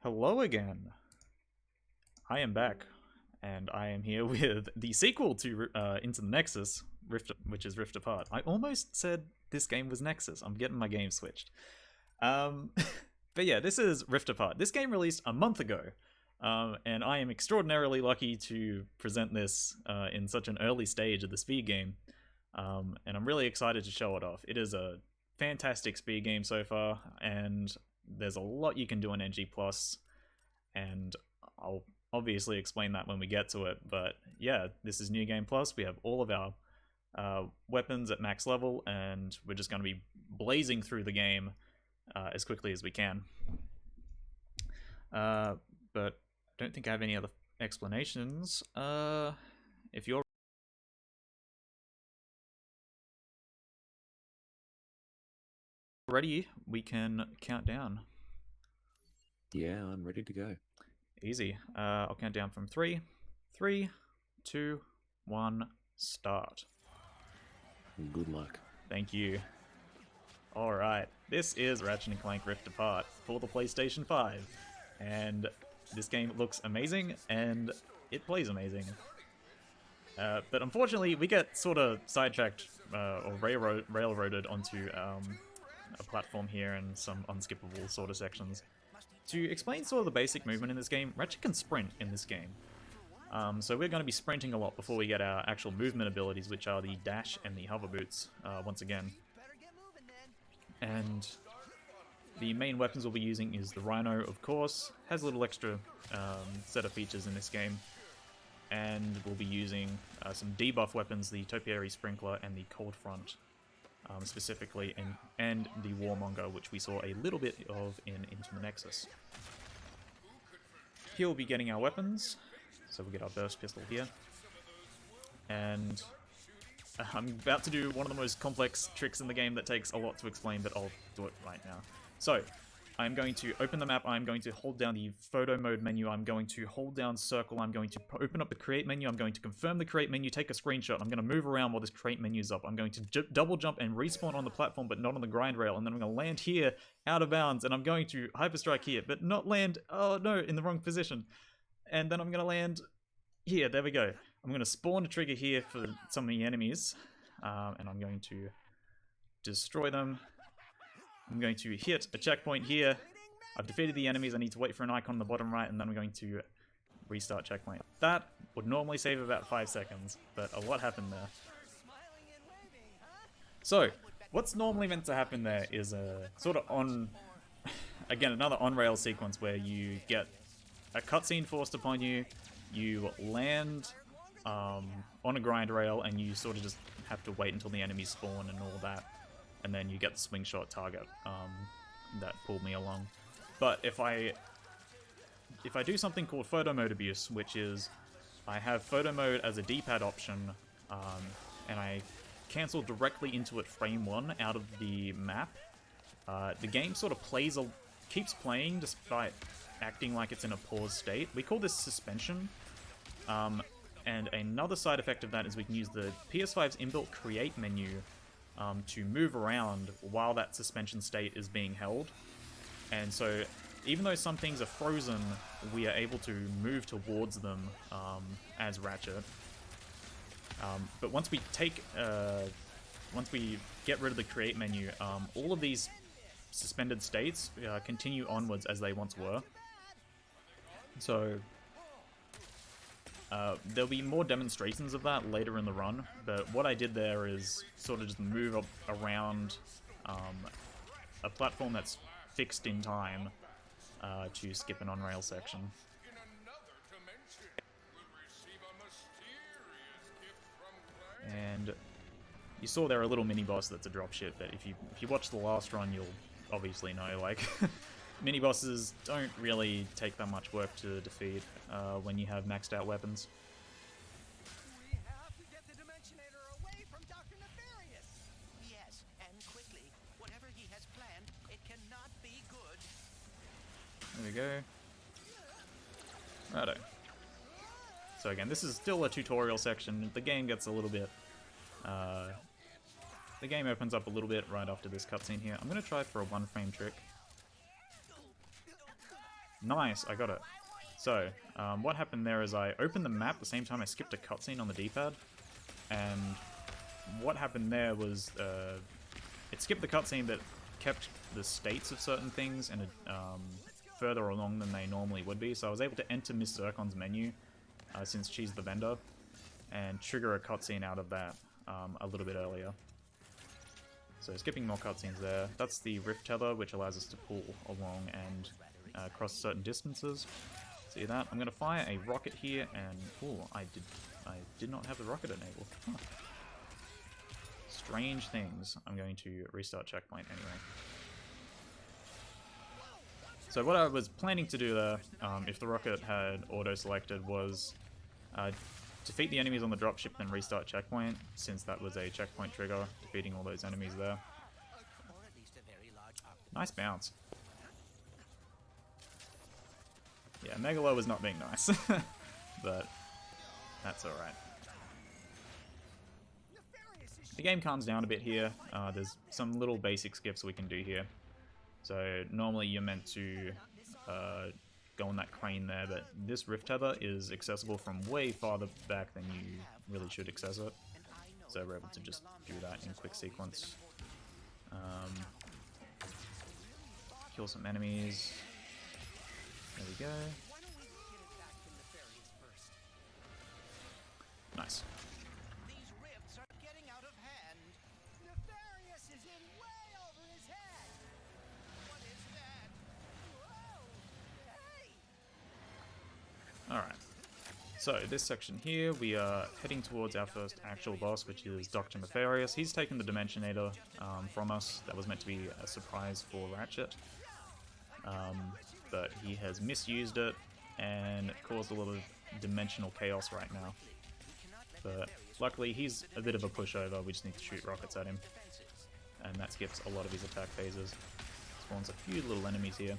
Hello again. I am back, and I am here with the sequel to Into the Nexus, which is Rift Apart. I almost said this game was Nexus. I'm getting my game switched. But yeah, this is Rift Apart. This game released a month ago, and I am extraordinarily lucky to present this in such an early stage of the speed game, and I'm really excited to show it off. It is a fantastic speed game so far, and there's a lot you can do in NG+, and I'll obviously explain that when we get to it. But yeah, this is New Game Plus. We have all of our weapons at max level, and we're just going to be blazing through the game as quickly as we can. But I don't think I have any other explanations. If you're ready, we can count down. Yeah, I'm ready to go. Easy. I'll count down from 3, 3, 2, 1, start. Good luck. Thank you. Alright, this is Ratchet & Clank Rift Apart for the PlayStation 5. And this game looks amazing, and it plays amazing. But unfortunately, we get sort of sidetracked or railroaded onto a platform here and some unskippable sort of sections. To explain sort of the basic movement in this game, Ratchet can sprint in this game. So we're going to be sprinting a lot before we get our actual movement abilities, which are the dash and the hover boots, once again. And the main weapons we'll be using is the Rhino, of course. Has a little extra set of features in this game. And we'll be using some debuff weapons, the Topiary Sprinkler and the Cold Front, specifically, and the Warmonger, which we saw a little bit of in Into the Nexus. Here we'll be getting our weapons. So we'll get our burst pistol here. And I'm about to do one of the most complex tricks in the game that takes a lot to explain, but I'll do it right now. So, I'm going to open the map, I'm going to hold down the photo mode menu, I'm going to hold down circle, I'm going to open up the create menu, I'm going to confirm the create menu, take a screenshot, I'm going to move around while this create menu is up, I'm going to double jump and respawn on the platform but not on the grind rail, and then I'm going to land here out of bounds, and I'm going to hyperstrike here, but not land, oh no, in the wrong position. And then I'm going to land here, there we go. I'm going to spawn a trigger here for some of the enemies, and I'm going to destroy them. I'm going to hit a checkpoint here. I've defeated the enemies, I need to wait for an icon on the bottom right, and then I'm going to restart checkpoint. That would normally save about 5 seconds, but a lot happened there. So, what's normally meant to happen there is a sort of again, another on-rail sequence where you get a cutscene forced upon you, you land on a grind rail, and you sort of just have to wait until the enemies spawn and all that, and then you get the swing shot target that pulled me along. But if I do something called photo mode abuse, which is I have photo mode as a D-pad option, and I cancel directly into it frame 1 out of the map, the game sort of keeps playing despite acting like it's in a paused state. We call this suspension. And another side effect of that is we can use the PS5's inbuilt create menu to move around while that suspension state is being held. And so even though some things are frozen, we are able to move towards them as Ratchet. But once we get rid of the create menu, all of these suspended states continue onwards as they once were. So there'll be more demonstrations of that later in the run, but what I did there is sort of just move up around a platform that's fixed in time to skip an on-rail section. And you saw there a little mini-boss that's a dropship, but if you watch the last run, you'll obviously know, like, mini-bosses don't really take that much work to defeat when you have maxed out weapons. We have to get the Dimensionator away from Dr. Nefarious! Yes, and quickly. Whatever he has planned, it cannot be good. There we go. Righto. So again, this is still a tutorial section. The game gets a little bit... the game opens up a little bit right after this cutscene here. I'm going to try for a one-frame trick. Nice, I got it. So, what happened there is I opened the map at the same time I skipped a cutscene on the D-pad, and what happened there was it skipped the cutscene but kept the states of certain things and further along than they normally would be, so I was able to enter Miss Zircon's menu, since she's the vendor, and trigger a cutscene out of that a little bit earlier. So skipping more cutscenes there. That's the rift tether, which allows us to pull along and cross certain distances. See that? I'm going to fire a rocket here, and oh, I did not have the rocket enabled. Huh. Strange things. I'm going to restart checkpoint anyway. So what I was planning to do there, if the rocket had auto-selected, was defeat the enemies on the dropship and restart checkpoint, since that was a checkpoint trigger, defeating all those enemies there. Nice bounce. Yeah, Megalo was not being nice, but that's alright. The game calms down a bit here. There's some little basic skips we can do here. So normally you're meant to go on that crane there, but this rift tether is accessible from way farther back than you really should access it. So we're able to just do that in quick sequence. Kill some enemies. There we go. Nice. These rifts are getting out of hand. Nefarious is in way over his head. What is that? Whoa! Hey! Alright. So this section here, we are heading towards our first actual boss, which is Dr. Nefarious. He's taken the Dimensionator from us. That was meant to be a surprise for Ratchet. But he has misused it and caused a lot of dimensional chaos right now. But luckily he's a bit of a pushover, we just need to shoot rockets at him. And that skips a lot of his attack phases. Spawns a few little enemies here,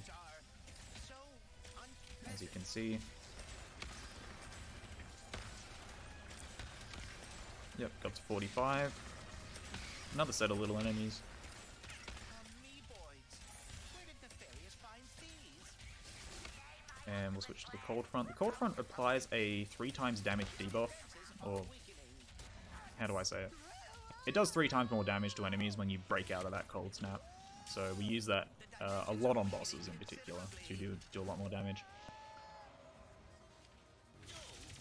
as you can see. Yep, got to 45. Another set of little enemies. And we'll switch to the Cold Front. The Cold Front applies a 3 times damage debuff, or how do I say it? It does 3 times more damage to enemies when you break out of that Cold Snap. So we use that a lot on bosses in particular to do a lot more damage.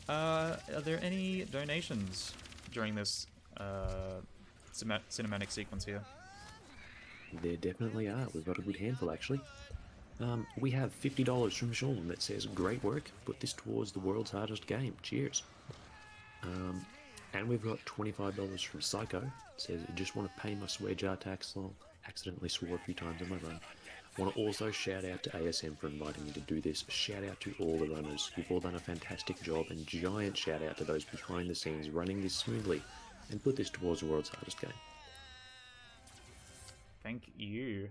Are there any donations during this cinematic sequence here? There definitely are. We've got a good handful, actually. We have $50 from Sean that says, "Great work, put this towards the world's hardest game. Cheers." And we've got $25 from Psycho. It says, "Just want to pay my swear jar tax." Well, accidentally swore a few times on my run. Want to also shout out to ASM for inviting me to do this. Shout out to all the runners. You've all done a fantastic job, and giant shout out to those behind the scenes running this smoothly and put this towards the world's hardest game. Thank you.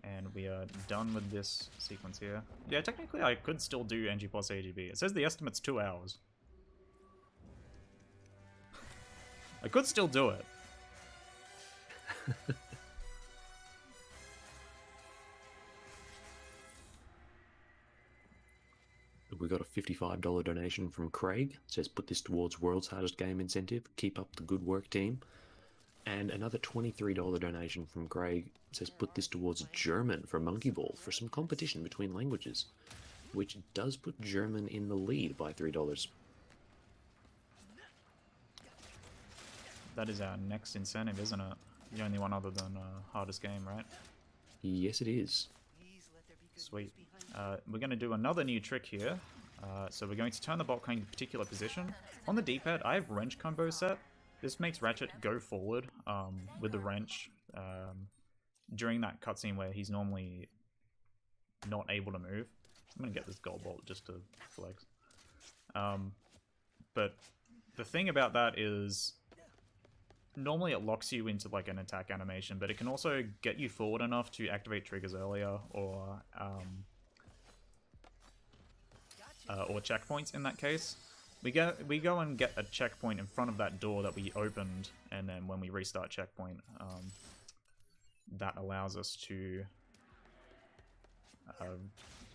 And we are done with this sequence here. Yeah, technically I could still do NG plus AGB. It says the estimate's 2 hours. I could still do it. We got a $55 donation from Craig. It says, "Put this towards world's hardest game incentive. Keep up the good work, team." And another $23 donation from Craig. It says, "Put this towards German for Monkey Ball for some competition between languages," which does put German in the lead by $3. That is our next incentive, isn't it? The only one other than hardest game, right? Yes, it is. Sweet. We're going to do another new trick here. So we're going to turn the bolt crane in a particular position. On the D-pad, I have wrench combo set. This makes Ratchet go forward with the wrench during that cutscene where he's normally not able to move. I'm going to get this gold bolt just to flex. But the thing about that is, normally it locks you into like an attack animation, but it can also get you forward enough to activate triggers earlier, or checkpoints in that case. We go and get a checkpoint in front of that door that we opened, and then when we restart checkpoint, that allows us to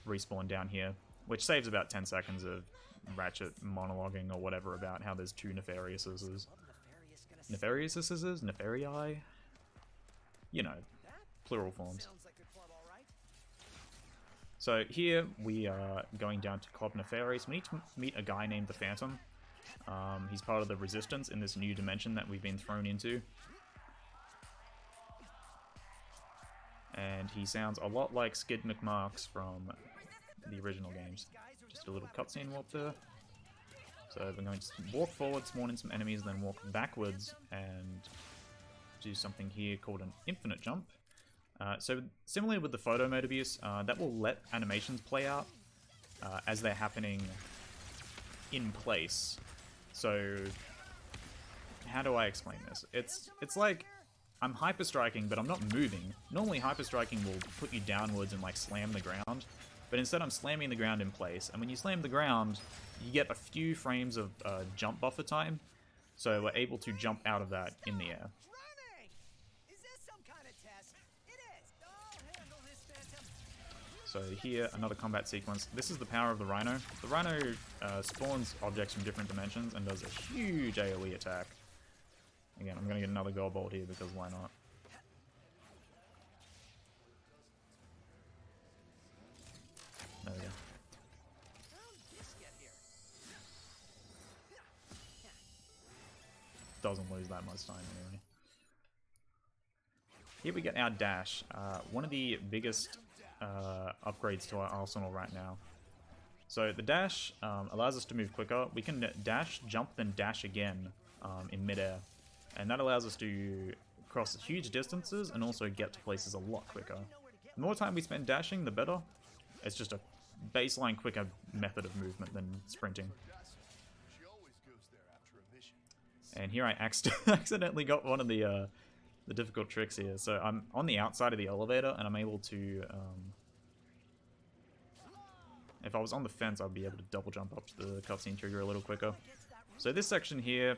respawn down here, which saves about 10 seconds of Ratchet monologuing or whatever about how there's two Nefariouses. Nefariouses? Nefarii? You know, plural forms. So here we are going down to Club Nefarious. We need to meet a guy named the Phantom. He's part of the Resistance in this new dimension that we've been thrown into. And he sounds a lot like Skid McMarks from the original games. Just a little cutscene warp there. So we're going to walk forward, spawn in some enemies, then walk backwards and do something here called an infinite jump. So similarly with the photo mode abuse, that will let animations play out as they're happening in place. So how do I explain this? It's like I'm hyper striking, but I'm not moving. Normally hyper striking will put you downwards and like slam the ground, but instead I'm slamming the ground in place. And when you slam the ground, you get a few frames of jump buffer time, so we're able to jump out of that in the air. So here, another combat sequence. This is the power of the Rhino. The Rhino spawns objects from different dimensions and does a huge AoE attack. Again, I'm going to get another gold bolt here because why not? There we go. Doesn't lose that much time anyway. Here we get our dash. One of the biggest upgrades to our arsenal right now. So the dash allows us to move quicker. We can dash, jump, then dash again in midair. And that allows us to cross huge distances and also get to places a lot quicker. The more time we spend dashing, the better. It's just a baseline quicker method of movement than sprinting. And here I accidentally got one of the difficult tricks here. So I'm on the outside of the elevator and I'm able to... if I was on the fence, I'd be able to double jump up to the cutscene trigger a little quicker. So this section here,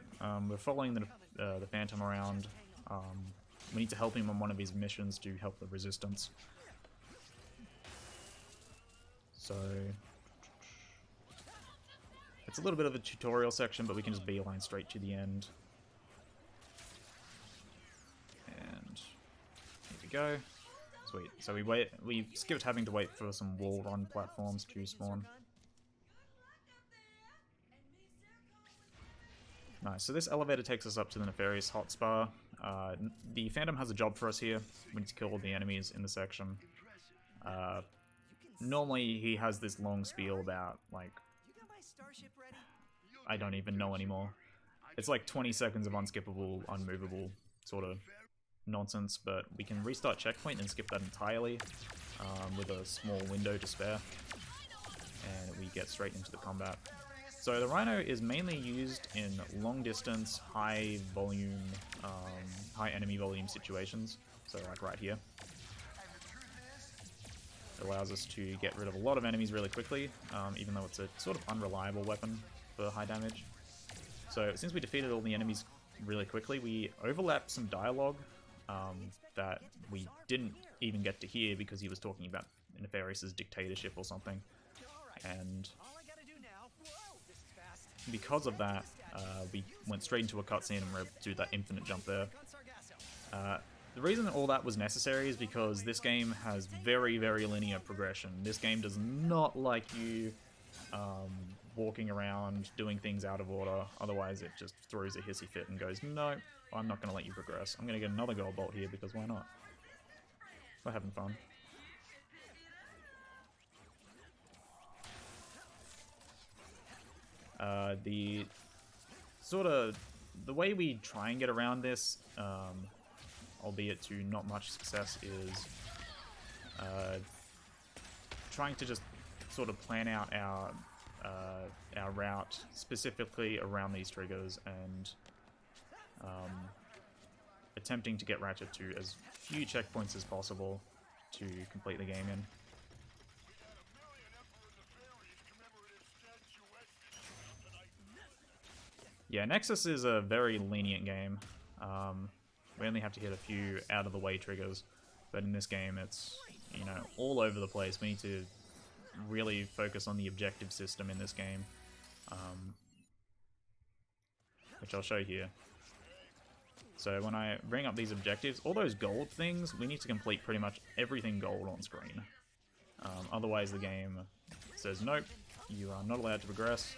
we're following the Phantom around. We need to help him on one of his missions to help the Resistance. So it's a little bit of a tutorial section, but we can just beeline straight to the end. And here we go. Sweet. So we skipped having to wait for some wall run platforms to spawn. Nice, so this elevator takes us up to the Nefarious Hot Spa. The Phantom has a job for us here. We need to kill all the enemies in the section. Normally he has this long spiel about, like, I don't even know anymore. It's like 20 seconds of unskippable, unmovable sort of nonsense, but we can restart checkpoint and skip that entirely with a small window to spare. And we get straight into the combat. So the Rhino is mainly used in long distance, high volume, high enemy volume situations. So like right here. It allows us to get rid of a lot of enemies really quickly, even though it's a sort of unreliable weapon for high damage. So since we defeated all the enemies really quickly, we overlapped some dialogue that we didn't even get to hear because he was talking about Nefarious's dictatorship or something. And because of that, we went straight into a cutscene and we're able to do that infinite jump there. The reason all that was necessary is because this game has very, very linear progression. This game does not like you walking around, doing things out of order. Otherwise, it just throws a hissy fit and goes, no, I'm not going to let you progress. I'm going to get another gold bolt here because why not? We're having fun. The way we try and get around this, albeit to not much success, is trying to just sort of plan out our route specifically around these triggers and attempting to get Ratchet to as few checkpoints as possible to complete the game in. Yeah, Nexus is a very lenient game. We only have to hit a few out-of-the-way triggers, but in this game it's, you know, all over the place. We need to really focus on the objective system in this game, which I'll show here. So when I bring up these objectives, all those gold things, we need to complete pretty much everything gold on screen. Otherwise the game says, nope, you are not allowed to progress.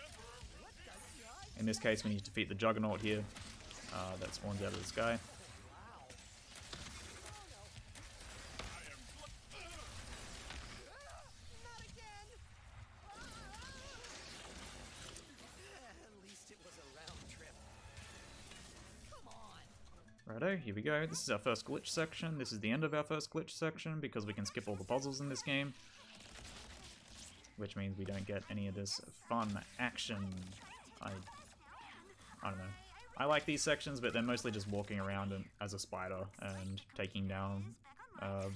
In this case, we need to defeat the Juggernaut here that spawns out of the sky. Not again! At least it was a round trip. Come on! Righto, here we go. This is our first glitch section. This is the end of our first glitch section because we can skip all the puzzles in this game. Which means we don't get any of this fun action. I don't know. I like these sections, but they're mostly just walking around as a spider and taking down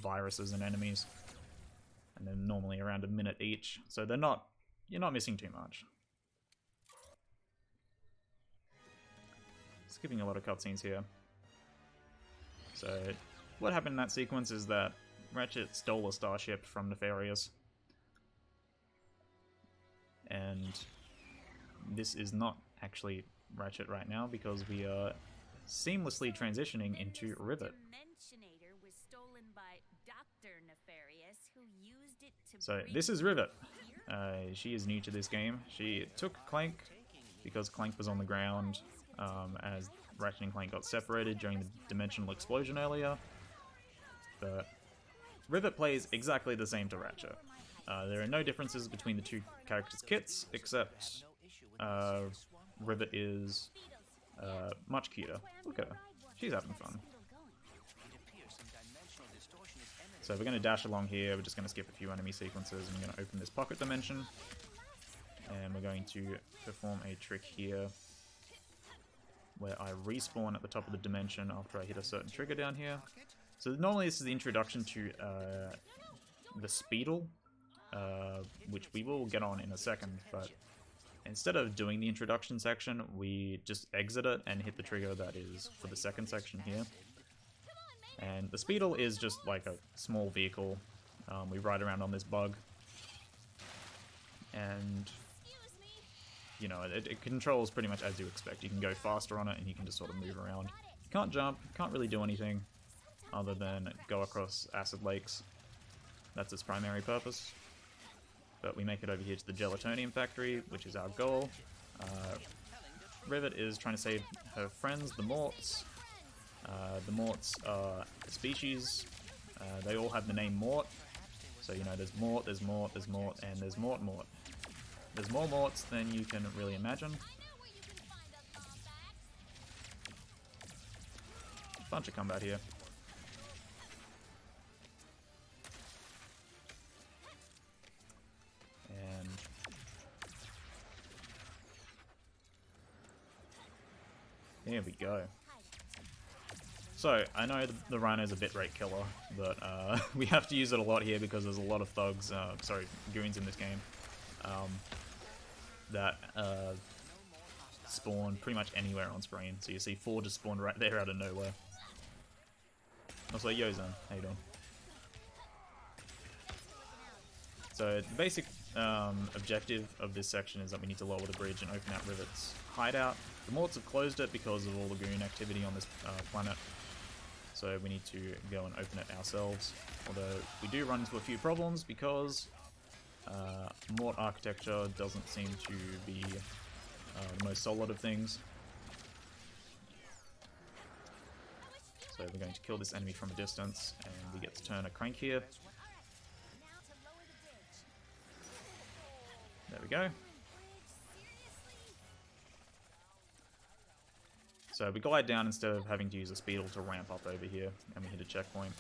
viruses and enemies. And they're normally around a minute each, so you're not missing too much. Skipping a lot of cutscenes here. So, what happened in that sequence is that Ratchet stole a starship from Nefarious. And this is not actually Ratchet right now because we are seamlessly transitioning into Rivet. Was stolen by Dr. Nefarious, who used it to So bring this is Rivet. here? She is new to this game. She took Clank because Clank was on the ground as Ratchet and Clank got separated during the dimensional explosion earlier. But Rivet plays exactly the same to Ratchet. There are no differences between the two characters' kits, except Rivet is much cuter. Look at her. She's having fun. So we're going to dash along here, we're just going to skip a few enemy sequences, and we're going to open this pocket dimension. And we're going to perform a trick here, where I respawn at the top of the dimension after I hit a certain trigger down here. So normally this is the introduction to the Speedle, which we will get on in a second, but instead of doing the introduction section, we just exit it and hit the trigger that is for the second section here. And the Speedle is just like a small vehicle. We ride around on this bug. And, you know, it controls pretty much as you expect. You can go faster on it and you can just sort of move around. You can't jump, can't really do anything other than go across acid lakes. That's its primary purpose. But we make it over here to the Gelatonium factory, which is our goal. Rivet is trying to save her friends, the Morts. The Morts are a species. They all have the name Mort. So, you know, there's Mort, there's Mort, there's Mort, and there's Mort. There's more Morts than you can really imagine. Bunch of combat here. And there we go. So, I know the Rhino's a bitrate killer, but we have to use it a lot here because there's a lot of thugs, goons in this game, that spawn pretty much anywhere on screen. So you see 4 just spawned right there out of nowhere. Also, yo Zen, how you doing? So the basic objective of this section is that we need to lower the bridge and open out Rivet's hideout. The Morts have closed it because of all the goon activity on this planet. So we need to go and open it ourselves. Although we do run into a few problems because Mort architecture doesn't seem to be the most solid of things. So we're going to kill this enemy from a distance, and we get to turn a crank here. There we go. So we glide down instead of having to use a Speedle to ramp up over here, and we hit a checkpoint.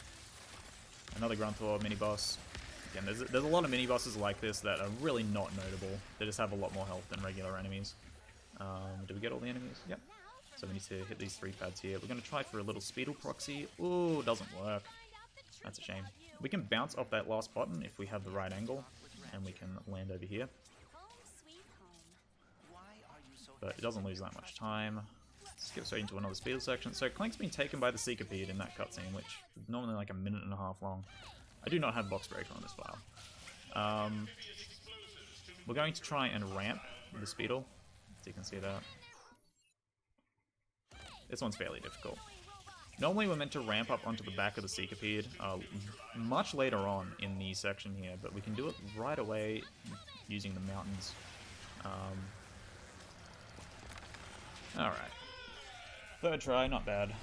Another Grunthor mini-boss. Again, there's a lot of mini-bosses like this that are really not notable. They just have a lot more health than regular enemies. Did we get all the enemies? Yep. So we need to hit these 3 pads here. We're going to try for a little Speedle proxy. Ooh, doesn't work. That's a shame. We can bounce off that last button if we have the right angle, and we can land over here. But it doesn't lose that much time. Skip straight into another Speedle section. So Clank's been taken by the Seekapede in that cutscene, which is normally like a minute and a half long. I do not have box breaker on this file. we're going to try and ramp with the Speedle, so you can see that. This one's fairly difficult. Normally we're meant to ramp up onto the back of the Seekapede much later on in the section here, but we can do it right away using the mountains. Alright. Third try, not bad.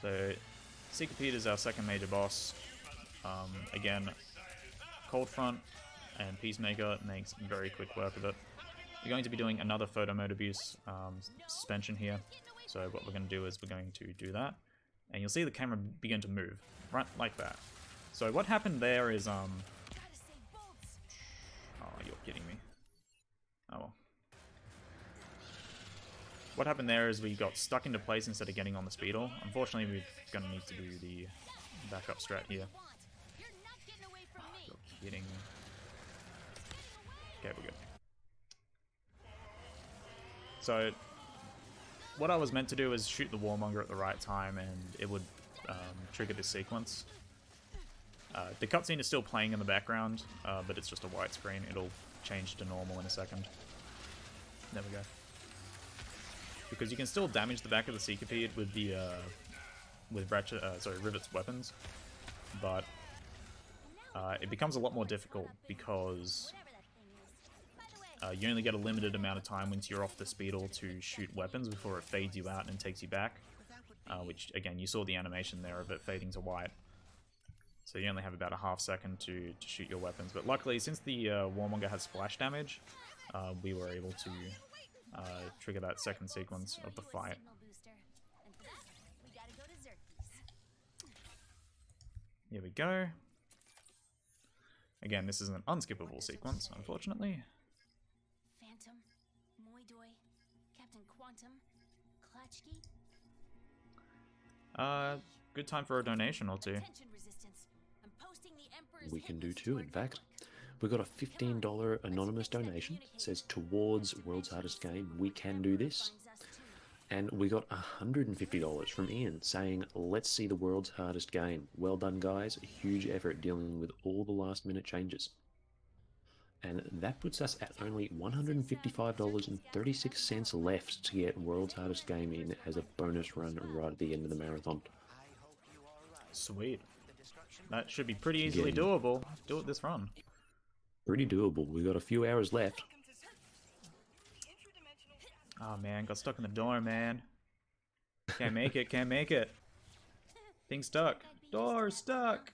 So, Seekapede is our second major boss. Again, Cold Front and Peacemaker makes very quick work of it. We're going to be doing another photo mode abuse suspension here. So what we're going to do is we're going to do that. And you'll see the camera begin to move, right like that. So what happened there is, oh, you're kidding me. Oh well. What happened there is we got stuck into place instead of getting on the Speedle. Unfortunately, we're going to need to do the backup strat here. You're kidding me. Okay, we're good. So, what I was meant to do is shoot the Warmonger at the right time and it would trigger this sequence. The cutscene is still playing in the background, but it's just a white screen. It'll change to normal in a second. There we go. Because you can still damage the back of the Seekapede with the with Ratchet, Rivet's weapons, but it becomes a lot more difficult because you only get a limited amount of time once you're off the Speedle to shoot weapons before it fades you out and takes you back. Which again, you saw the animation there of it fading to white. So you only have about a half second to shoot your weapons. But luckily, since the Warmonger has splash damage, we were able to trigger that second sequence of the fight. Here we go. Again, this is an unskippable sequence, unfortunately. Phantom, Moidoi, Captain Quantum, Klatchkey. Good time for a donation or two. Tension resistance. I'm posting the Emperor's We can do hit list two, to our in fact. network. We got a $15 anonymous donation. It says towards World's Hardest Game. We can do this. And we got $150 from Ian saying, let's see the world's hardest game. Well done, guys. A huge effort dealing with all the last minute changes. And that puts us at only $155.36 left to get world's hardest game in as a bonus run right at the end of the marathon. Sweet. That should be pretty easily doable. Do it this run. Pretty doable. We got a few hours left. Oh man, got stuck in the door, man. Can't make it, can't make it. Thing's stuck. Door stuck.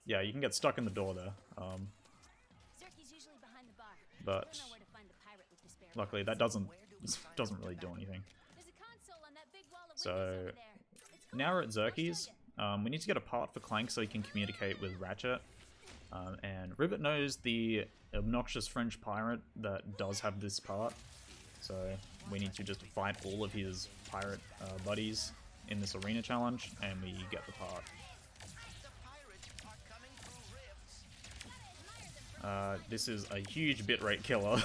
Yeah, you can get stuck in the door there. Zerky's usually behind the bar. But Don't know where to find the pirate with the spare luckily that doesn't really do anything. There's a console on that big wall of So windows over there. It's now we're at cool. Zerky's. We need to get a part for Clank so he can communicate with Ratchet. And Rivet knows the obnoxious French pirate that does have this part. So we need to just fight all of his pirate buddies in this arena challenge, and we get the part. This is a huge bitrate killer,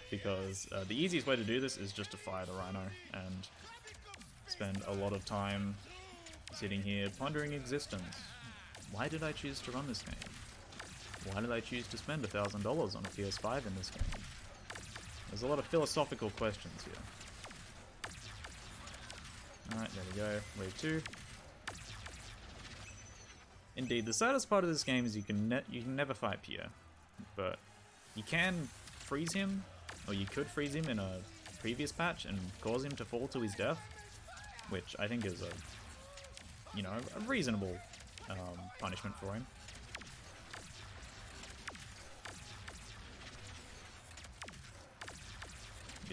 because the easiest way to do this is just to fire the Rhino, and spend a lot of time sitting here pondering existence. Why did I choose to run this game? Why did I choose to spend $1,000 on a PS5 in this game? There's a lot of philosophical questions here. Alright, there we go. Wave 2. Indeed, the saddest part of this game is you can never fight Pierre. But you can freeze him, or you could freeze him in a previous patch and cause him to fall to his death, which I think is a reasonable punishment for him.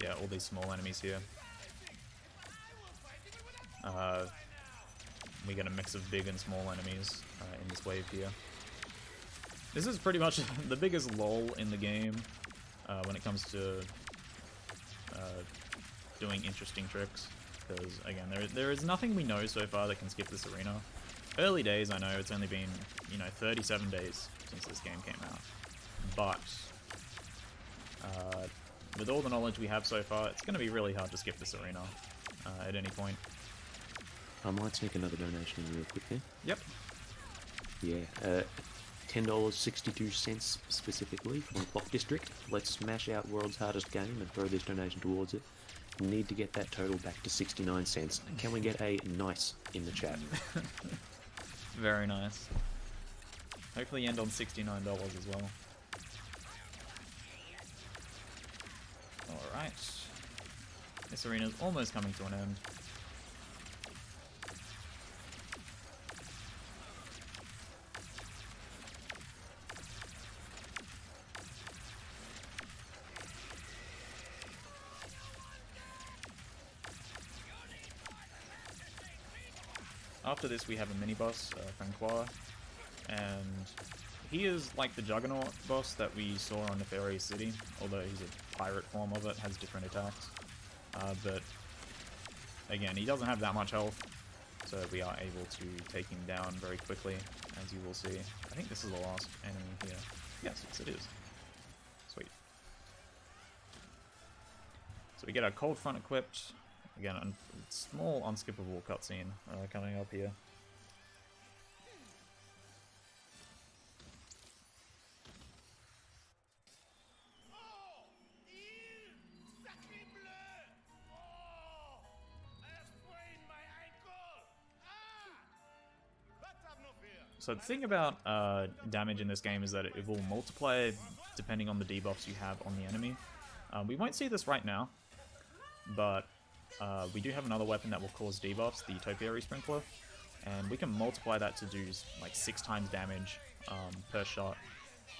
Yeah, all these small enemies here. We get a mix of big and small enemies in this wave here. This is pretty much the biggest lull in the game when it comes to doing interesting tricks. Because, again, there is nothing we know so far that can skip this arena. Early days, I know, it's only been, 37 days since this game came out. But with all the knowledge we have so far, it's going to be really hard to skip this arena at any point. I might sneak another donation in real quick there. Yep. Yeah, $10.62 specifically from Clock District. Let's smash out World's Hardest Game and throw this donation towards it. Need to get that total back to 69 cents. Can we get a nice in the chat? Very nice. Hopefully end on $69 as well. Alright. This arena is almost coming to an end. After this we have a mini-boss, Francois, and he is like the Juggernaut boss that we saw on Nefarious City, although he's a pirate form of it, has different attacks. But again, he doesn't have that much health, so we are able to take him down very quickly, as you will see. I think this is the last enemy here. Yes, it is. Sweet. So we get our Cold Front equipped. Again, a small unskippable cutscene coming up here. So the thing about damage in this game is that it will multiply depending on the debuffs you have on the enemy. We won't see this right now, but we do have another weapon that will cause debuffs, the Topiary Sprinkler, and we can multiply that to do like 6 times damage per shot.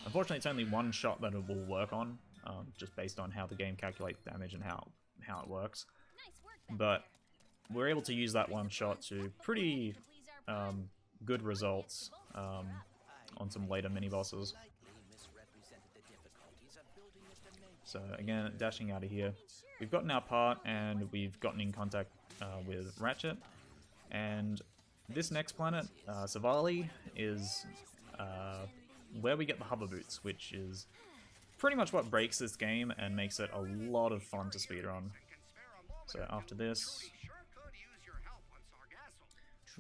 Unfortunately, it's only one shot that it will work on, just based on how the game calculates damage and how it works. But we're able to use that one shot to pretty good results on some later mini-bosses. So again, dashing out of here. We've gotten our part and we've gotten in contact with Ratchet. And this next planet, Savali, is where we get the hover boots, which is pretty much what breaks this game and makes it a lot of fun to speedrun. So after this,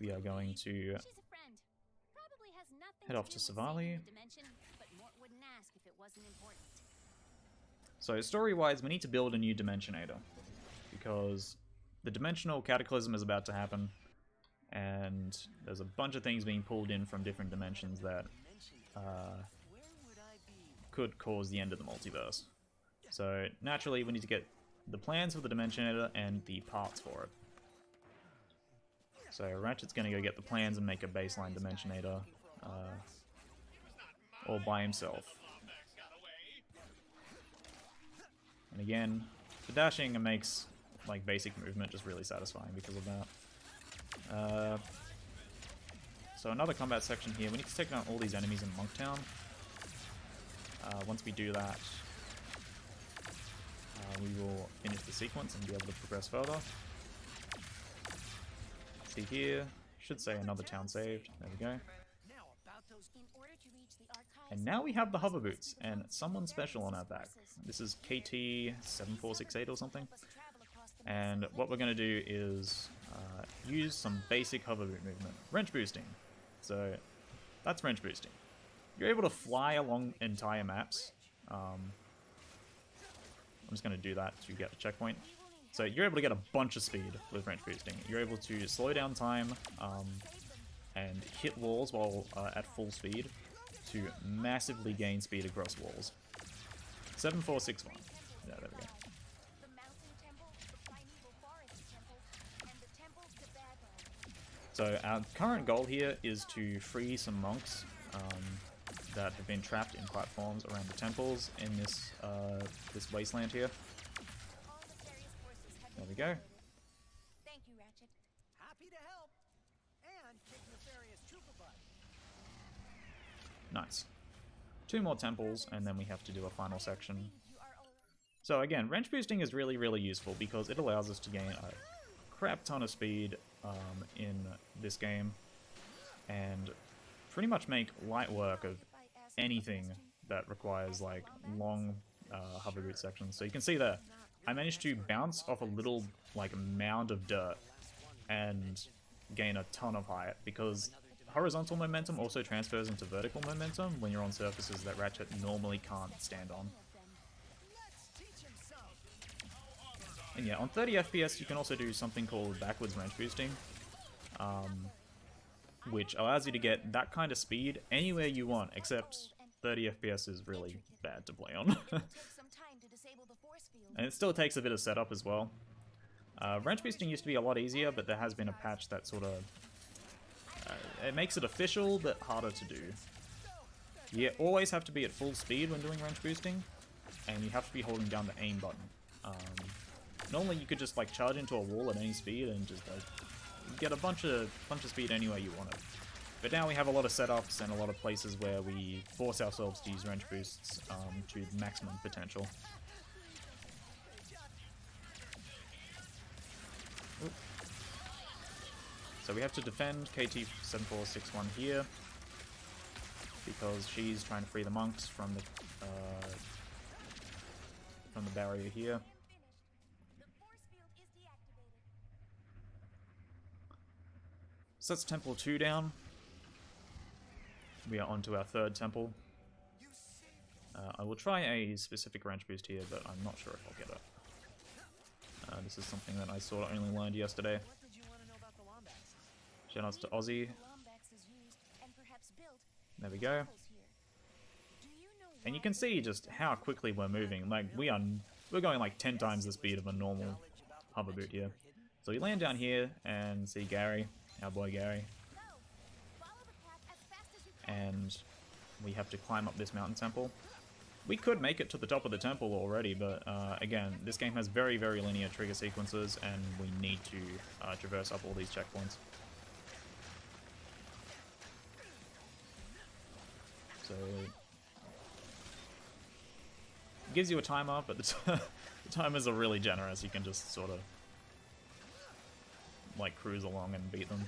we are going to head off to Savali. So story-wise, we need to build a new Dimensionator, because the Dimensional Cataclysm is about to happen, and there's a bunch of things being pulled in from different dimensions that could cause the end of the multiverse. So naturally, we need to get the plans for the Dimensionator and the parts for it. So Ratchet's going to go get the plans and make a baseline Dimensionator all by himself. And again, the dashing makes like basic movement just really satisfying because of that. So another combat section here. We need to take down all these enemies in Monktown. Once we do that, we will finish the sequence and be able to progress further. See here, should say another town saved. There we go. And now we have the hover boots and someone special on our back. This is KT7468 or something. And what we're going to do is use some basic hover boot movement. Wrench boosting. So that's wrench boosting. You're able to fly along entire maps. I'm just going to do that to get a checkpoint. So you're able to get a bunch of speed with wrench boosting. You're able to slow down time and hit walls while at full speed to massively gain speed across walls. 7461. Yeah, there we go. So our current goal here is to free some monks that have been trapped in platforms around the temples in this this wasteland here. There we go. Thank you, Ratchet. Happy to help. And kick nefarious trooper butt. Nice. 2 more temples, and then we have to do a final section. So again, wrench boosting is really, really useful because it allows us to gain a crap ton of speed in this game, and pretty much make light work of anything that requires like long hover boot sections. So you can see there, I managed to bounce off a little like mound of dirt and gain a ton of height, because horizontal momentum also transfers into vertical momentum when you're on surfaces that Ratchet normally can't stand on. And yeah, on 30 FPS you can also do something called backwards wrench boosting, which allows you to get that kind of speed anywhere you want, except 30 FPS is really bad to play on. And it still takes a bit of setup as well. Wrench boosting used to be a lot easier, but there has been a patch that sort of... it makes it official, but harder to do. You always have to be at full speed when doing wrench boosting, and you have to be holding down the aim button. Normally you could just like charge into a wall at any speed and just get a bunch of speed anywhere you want it. But now we have a lot of setups and a lot of places where we force ourselves to use wrench boosts to maximum potential. Oop. So we have to defend KT7461 here because she's trying to free the monks from the barrier here. So that's Temple 2 down. We are on to our third temple. I will try a specific wrench boost here, but I'm not sure if I'll get it. This is something that I sort of only learned yesterday. Shoutouts to Aussie. There we go. And you can see just how quickly we're moving. Like we're going like 10 times the speed of a normal hover boot here. So we land down here and see Gary, our boy Gary. And we have to climb up this mountain temple. We could make it to the top of the temple already, but again, this game has very, very linear trigger sequences, and we need to traverse up all these checkpoints. So it gives you a timer, but the timers are really generous. You can just sort of like cruise along and beat them.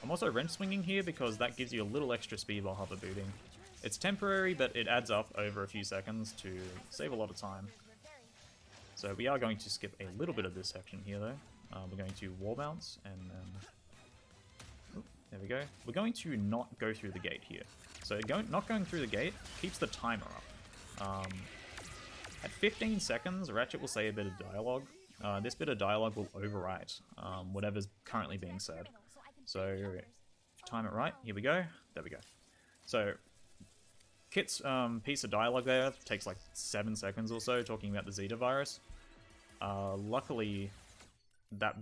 I'm also wrench swinging here because that gives you a little extra speed while hover booting. It's temporary, but it adds up over a few seconds to save a lot of time. So we are going to skip a little bit of this section here though. We're going to wall bounce and then... there we go. We're going to not go through the gate here. So not going through the gate keeps the timer up. At 15 seconds, Ratchet will say a bit of dialogue. This bit of dialogue will overwrite whatever's currently being said. So, time it right, here we go, there we go. So, Kit's piece of dialogue there takes like 7 seconds or so, talking about the Zeta virus. Luckily, that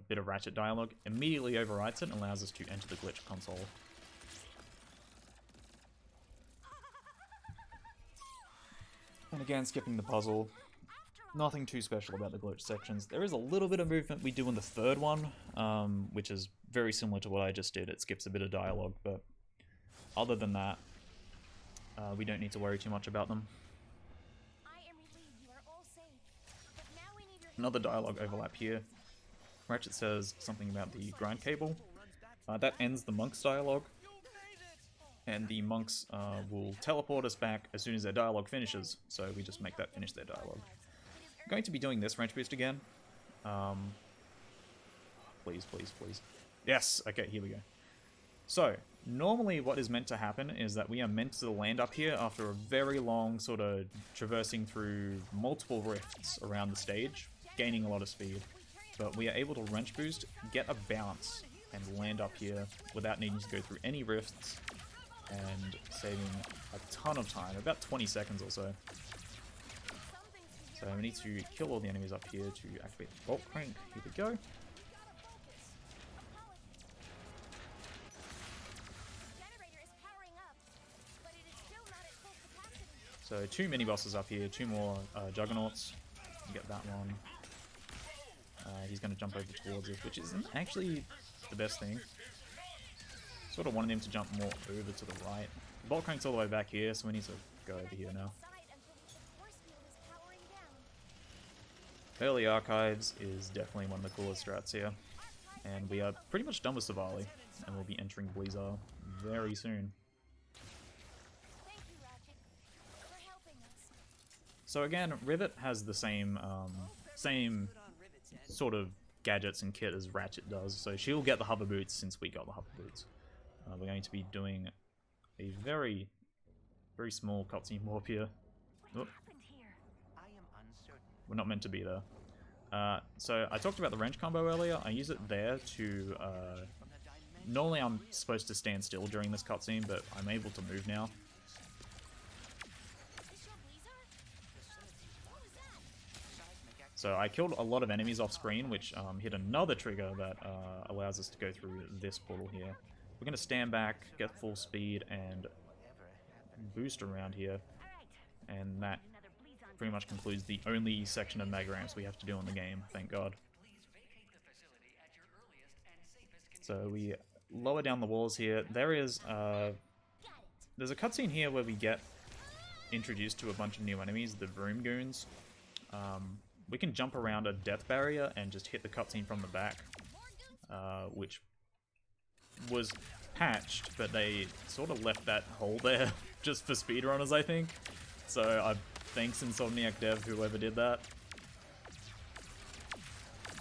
bit of Ratchet dialogue immediately overwrites it and allows us to enter the glitch console. And again, skipping the puzzle. Nothing too special about the glitch sections. There is a little bit of movement we do in the third one, which is very similar to what I just did. It skips a bit of dialogue, but other than that, we don't need to worry too much about them. Another dialogue overlap here. Ratchet says something about the grind cable. That ends the monks dialogue, and the monks will teleport us back as soon as their dialogue finishes, so we just make that finish their dialogue. I'm going to be doing this wrench boost again. Please, please, please. Yes! Okay, here we go. So, normally what is meant to happen is that we are meant to land up here after a very long sort of traversing through multiple rifts around the stage, gaining a lot of speed. But we are able to wrench boost, get a bounce, and land up here without needing to go through any rifts, and saving a ton of time, about 20 seconds or so. So we need to kill all the enemies up here to activate the bolt crank. Here we go. So 2 mini bosses up here, 2 more juggernauts. You get that one. He's going to jump over towards us, which isn't actually the best thing. Sort of wanted him to jump more over to the right. The bolt crank's all the way back here, so we need to go over here now. Early Archives is definitely one of the coolest strats here. And we are pretty much done with Savali, and we'll be entering Blizzard very soon. So again, Rivet has the same sort of gadgets and kit as Ratchet does. So she'll get the hover boots since we got the hover boots. We're going to be doing a very, very small cutscene warp here. Oh, I am uncertain. we're not meant to be there. So I talked about the wrench combo earlier. I use it there to... normally I'm supposed to stand still during this cutscene, but I'm able to move now. So I killed a lot of enemies off screen, which hit another trigger that allows us to go through this portal here. We're going to stand back, get full speed, and boost around here. And that pretty much concludes the only section of mega ramps we have to do in the game, thank God. So we lower down the walls here. There's a cutscene here where we get introduced to a bunch of new enemies, the Vroom Goons. We can jump around a death barrier and just hit the cutscene from the back, which was patched, but they sort of left that hole there just for speedrunners, I think. So thanks Insomniac Dev, whoever did that.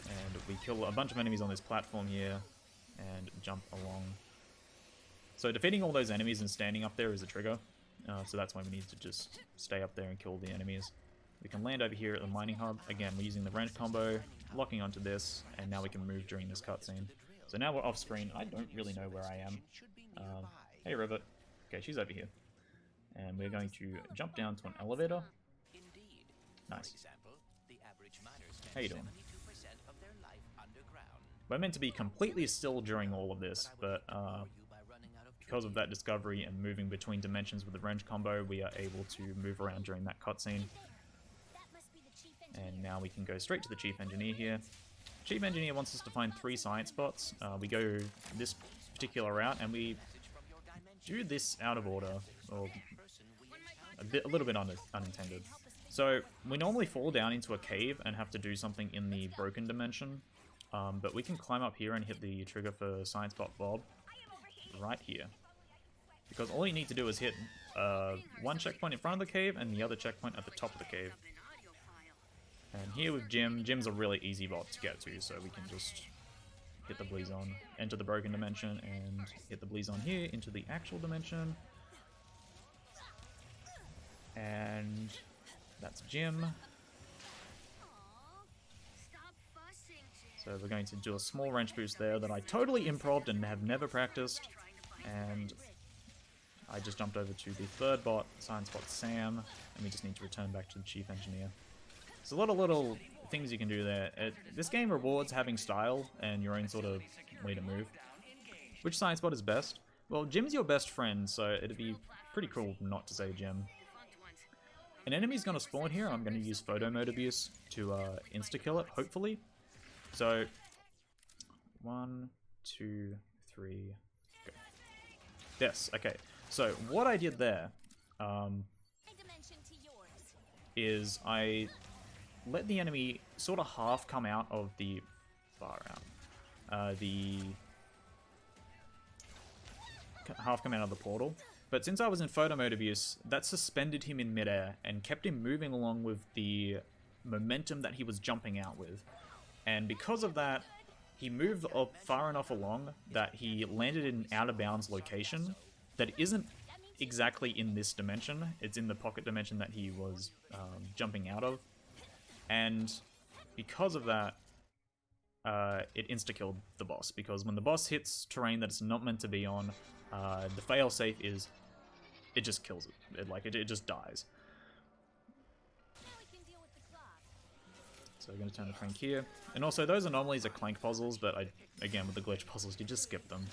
And we kill a bunch of enemies on this platform here and jump along. So defeating all those enemies and standing up there is a trigger. So that's why we need to just stay up there and kill the enemies. We can land over here at the mining hub. Again, we're using the wrench combo, locking onto this, and now we can move during this cutscene. So now we're off screen. I don't really know where I am. Hey, Rivet. Okay, she's over here. And we're going to jump down to an elevator. Indeed. Nice. For example, the average miner spends How you doing? 72% of their life underground. We're meant to be completely still during all of this, but because of that discovery and moving between dimensions with the wrench combo, we are able to move around during that cutscene. And now we can go straight to the Chief Engineer here. Chief Engineer wants us to find 3 science spots. We go this particular route, and we do this out of order, or a little bit unintended. So we normally fall down into a cave and have to do something in the broken dimension, but we can climb up here and hit the trigger for Science Bot Bob right here. Because all you need to do is hit one checkpoint in front of the cave and the other checkpoint at the top of the cave. And here with Jim's a really easy bot to get to, so we can just hit the Blizon, enter the broken dimension, and hit the Blizon here into the actual dimension. And that's Jim. So we're going to do a small wrench boost there that I totally improv'd and have never practiced. And I just jumped over to the third bot, Science Bot Sam, and we just need to return back to the Chief Engineer. There's a lot of little things you can do there. This game rewards having style and your own sort of way to move. Which Science Bot is best? Well, Jim's your best friend, so it'd be pretty cool not to say Jim. An enemy's gonna spawn here. I'm gonna use photo mode abuse to insta-kill it, hopefully. So, 1, 2, 3, go. Yes, okay. So, what I did there is I let the enemy sort of half come out of the... half come out of the portal. But since I was in photo mode abuse, that suspended him in midair and kept him moving along with the momentum that he was jumping out with. And because of that, he moved up far enough along that he landed in an out-of-bounds location that isn't exactly in this dimension. It's in the pocket dimension that he was jumping out of. And because of that, it insta-killed the boss. Because when the boss hits terrain that it's not meant to be on, the fail-safe is... it just kills it. It just dies. So we're going to turn the Clank here. And also, those anomalies are Clank puzzles, but again, with the glitch puzzles, you just skip them.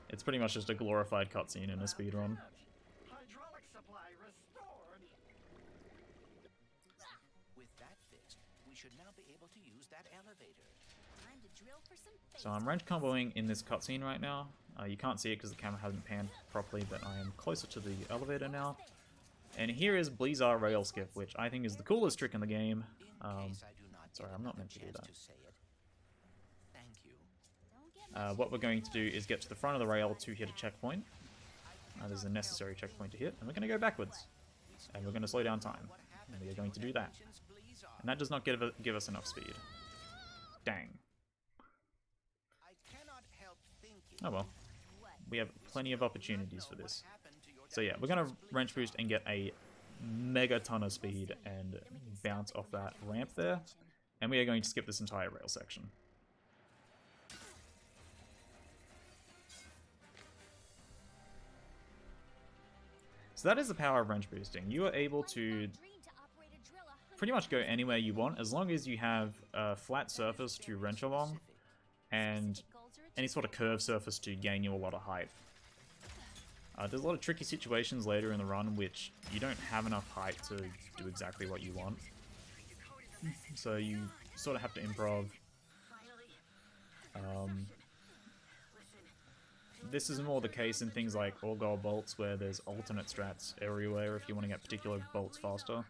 It's pretty much just a glorified cutscene in a speedrun. Hydraulic supply restored. With that fixed, we should now be able to use that elevator. Time to drill for some So I'm wrench comboing in this cutscene right now. You can't see it because the camera hasn't panned properly, but I am closer to the elevator now. And here is Blizzard Rail Skip, which I think is the coolest trick in the game. Sorry, I'm not meant to do that. Thank you. What we're going to do is get to the front of the rail to hit a checkpoint. There's a necessary checkpoint to hit, and we're going to go backwards. And we're going to slow down time. And we are going to do that. And that does not give us enough speed. Dang. I cannot help thinking. Oh well. We have plenty of opportunities for this. So yeah, we're going to wrench boost and get a mega ton of speed and bounce off that ramp there. And we are going to skip this entire rail section. So that is the power of wrench boosting. You are able to pretty much go anywhere you want as long as you have a flat surface to wrench along and any sort of curved surface to gain you a lot of height. There's a lot of tricky situations later in the run which you don't have enough height to do exactly what you want. So you sort of have to improv. This is more the case in things like all gold bolts where there's alternate strats everywhere if you want to get particular bolts faster.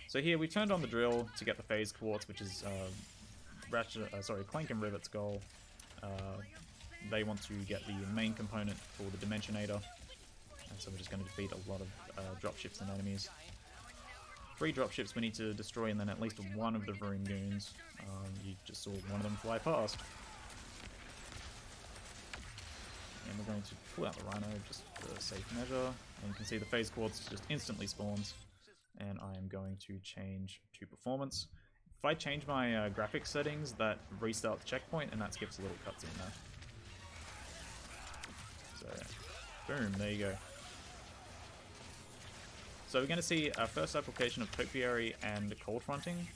So here we turned on the drill to get the phase quartz, which is Ratchet, Clank and Rivet's goal. They want to get the main component for the Dimensionator, and so we're just going to defeat a lot of dropships and enemies. 3 dropships we need to destroy, and then at least one of the Vroom goons. You just saw one of them fly past. And we're going to pull out the Rhino just for safe measure, and you can see the phase quartz just instantly spawns. And I am going to change to performance. If I change my graphics settings, that restarts the checkpoint, and that skips a little cutscene there. So, boom, there you go. So we're going to see our first application of Topiary and Cold Fronting.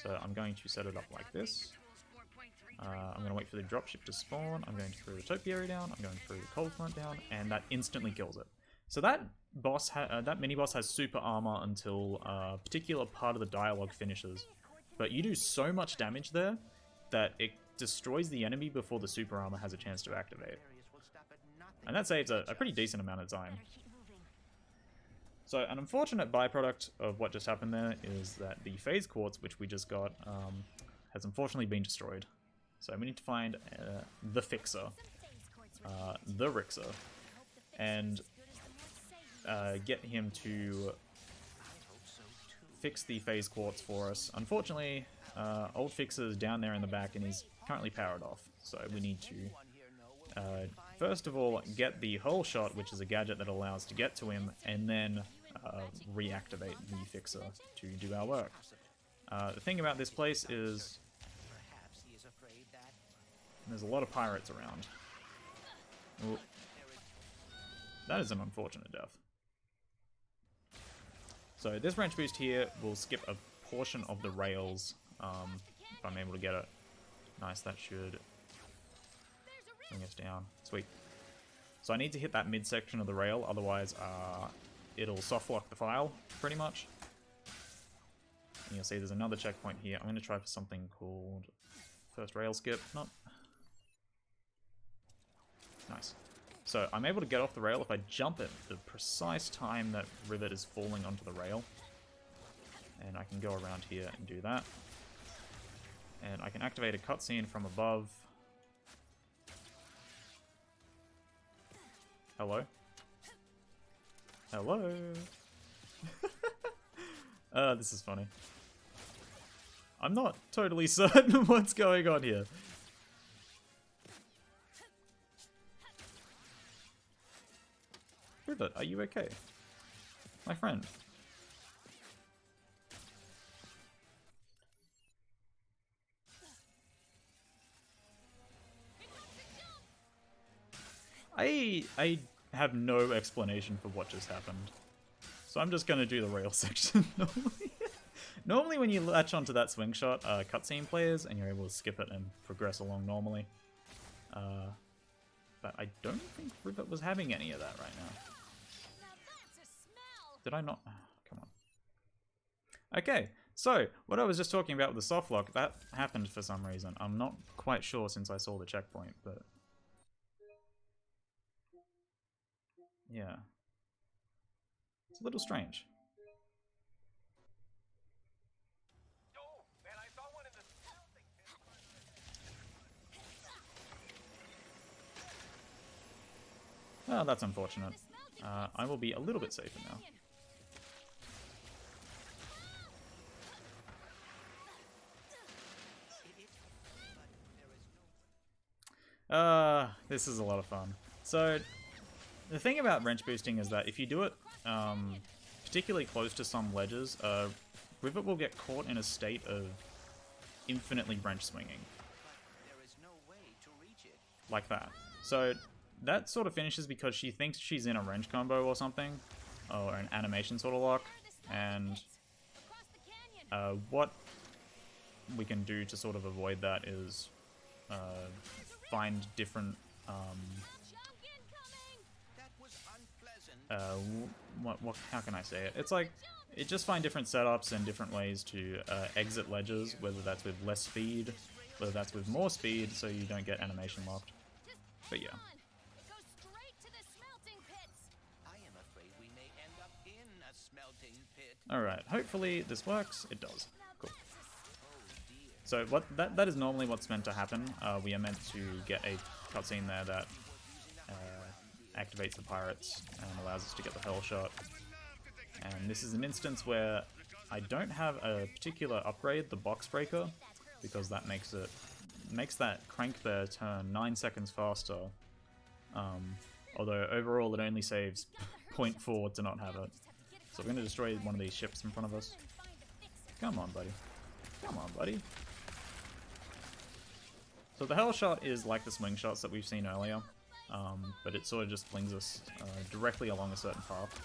So I'm going to set it up like this. I'm going to wait for the dropship to spawn. I'm going to throw the Topiary down. I'm going to throw the Cold Front down, and that instantly kills it. So that boss, that mini boss has super armor until a particular part of the dialogue finishes. But you do so much damage there that it destroys the enemy before the super armor has a chance to activate. And that saves a pretty decent amount of time. So an unfortunate byproduct of what just happened there is that the phase quartz, which we just got, has unfortunately been destroyed. So we need to find the Fixer, the Rixer, and get him to fix the phase quartz for us. Unfortunately, old Fixer's down there in the back and he's currently powered off. So we need to, first of all, get the hole shot, which is a gadget that allows us to get to him, and then reactivate the Fixer to do our work. The thing about this place is there's a lot of pirates around. Ooh. That is an unfortunate death. So this wrench boost here will skip a portion of the rails, if I'm able to get it. Nice, that should bring us down. Sweet. So I need to hit that midsection of the rail, otherwise it'll soft lock the file, pretty much. And you'll see there's another checkpoint here. I'm going to try for something called first rail skip. Not. Nice. So I'm able to get off the rail if I jump at the precise time that Rivet is falling onto the rail. And I can go around here and do that. And I can activate a cutscene from above. Hello? Hello? This is funny. I'm not totally certain what's going on here. Rivet, are you okay? My friend. I have no explanation for what just happened. So I'm just gonna do the rail section normally. Normally when you latch onto that swing shot, cutscene players, and you're able to skip it and progress along normally. But I don't think Rivet was having any of that right now. Did I not? Oh, come on. Okay, so what I was just talking about with the soft lock, that happened for some reason. I'm not quite sure since I saw the checkpoint, but yeah. It's a little strange. Well, that's unfortunate. I will be a little bit safer now. This is a lot of fun. So, the thing about wrench boosting is that if you do it particularly close to some ledges, Rivet will get caught in a state of infinitely wrench swinging. There is no way to reach it. Like that. So, that sort of finishes because she thinks she's in a wrench combo or something, or an animation sort of lock, and what we can do to sort of avoid that is find different That was unpleasant. how can I say it? It's like, just find different setups and different ways to exit ledges, whether that's with less speed, whether that's with more speed, so you don't get animation locked. But yeah. I am afraid we may end up in a smelting pit. Alright, hopefully this works. It does. Cool. Oh dear. So that is normally what's meant to happen. We are meant to get a cutscene there that activates the pirates and allows us to get the hell shot. And this is an instance where I don't have a particular upgrade, the box breaker, because that makes that crank there turn 9 seconds faster. Although overall it only saves 0.4 to not have it. So we're going to destroy one of these ships in front of us. Come on, buddy. Come on, buddy. So the hell shot is like the swing shots that we've seen earlier, but it sort of just flings us directly along a certain path.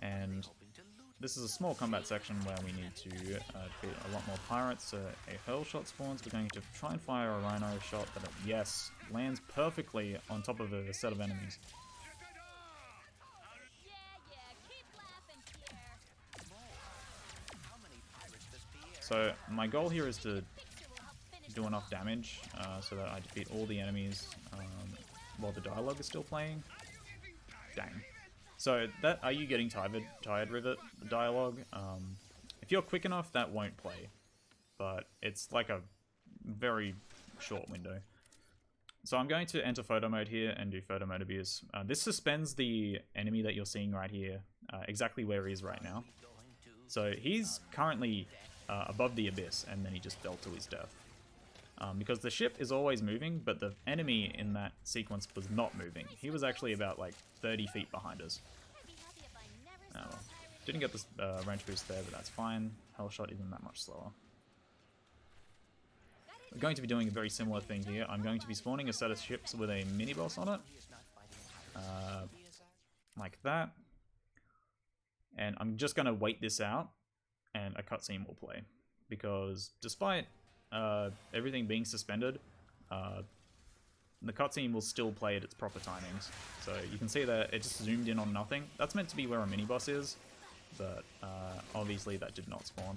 And this is a small combat section where we need to defeat a lot more pirates. So a hurl shot spawns. We're going to try and fire a rhino shot that, yes, lands perfectly on top of a set of enemies. So my goal here is to do enough damage so that I defeat all the enemies while the dialogue is still playing. Dang. So that, are you getting tired Rivet? The dialogue? If you're quick enough, that won't play, but it's like a very short window. So I'm going to enter photo mode here and do photo mode abuse. This suspends the enemy that you're seeing right here, exactly where he is right now. So he's currently above the abyss, and then he just fell to his death. Because the ship is always moving, but the enemy in that sequence was not moving. He was actually about like 30 feet behind us. Oh well. Didn't get this wrench boost there, but that's fine. Hellshot isn't that much slower. We're going to be doing a very similar thing here. I'm going to be spawning a set of ships with a mini-boss on it. Like that. And I'm just going to wait this out, and a cutscene will play. Because despite everything being suspended, the cutscene will still play at its proper timings. So you can see that it just zoomed in on nothing. That's meant to be where a mini-boss is, but obviously that did not spawn.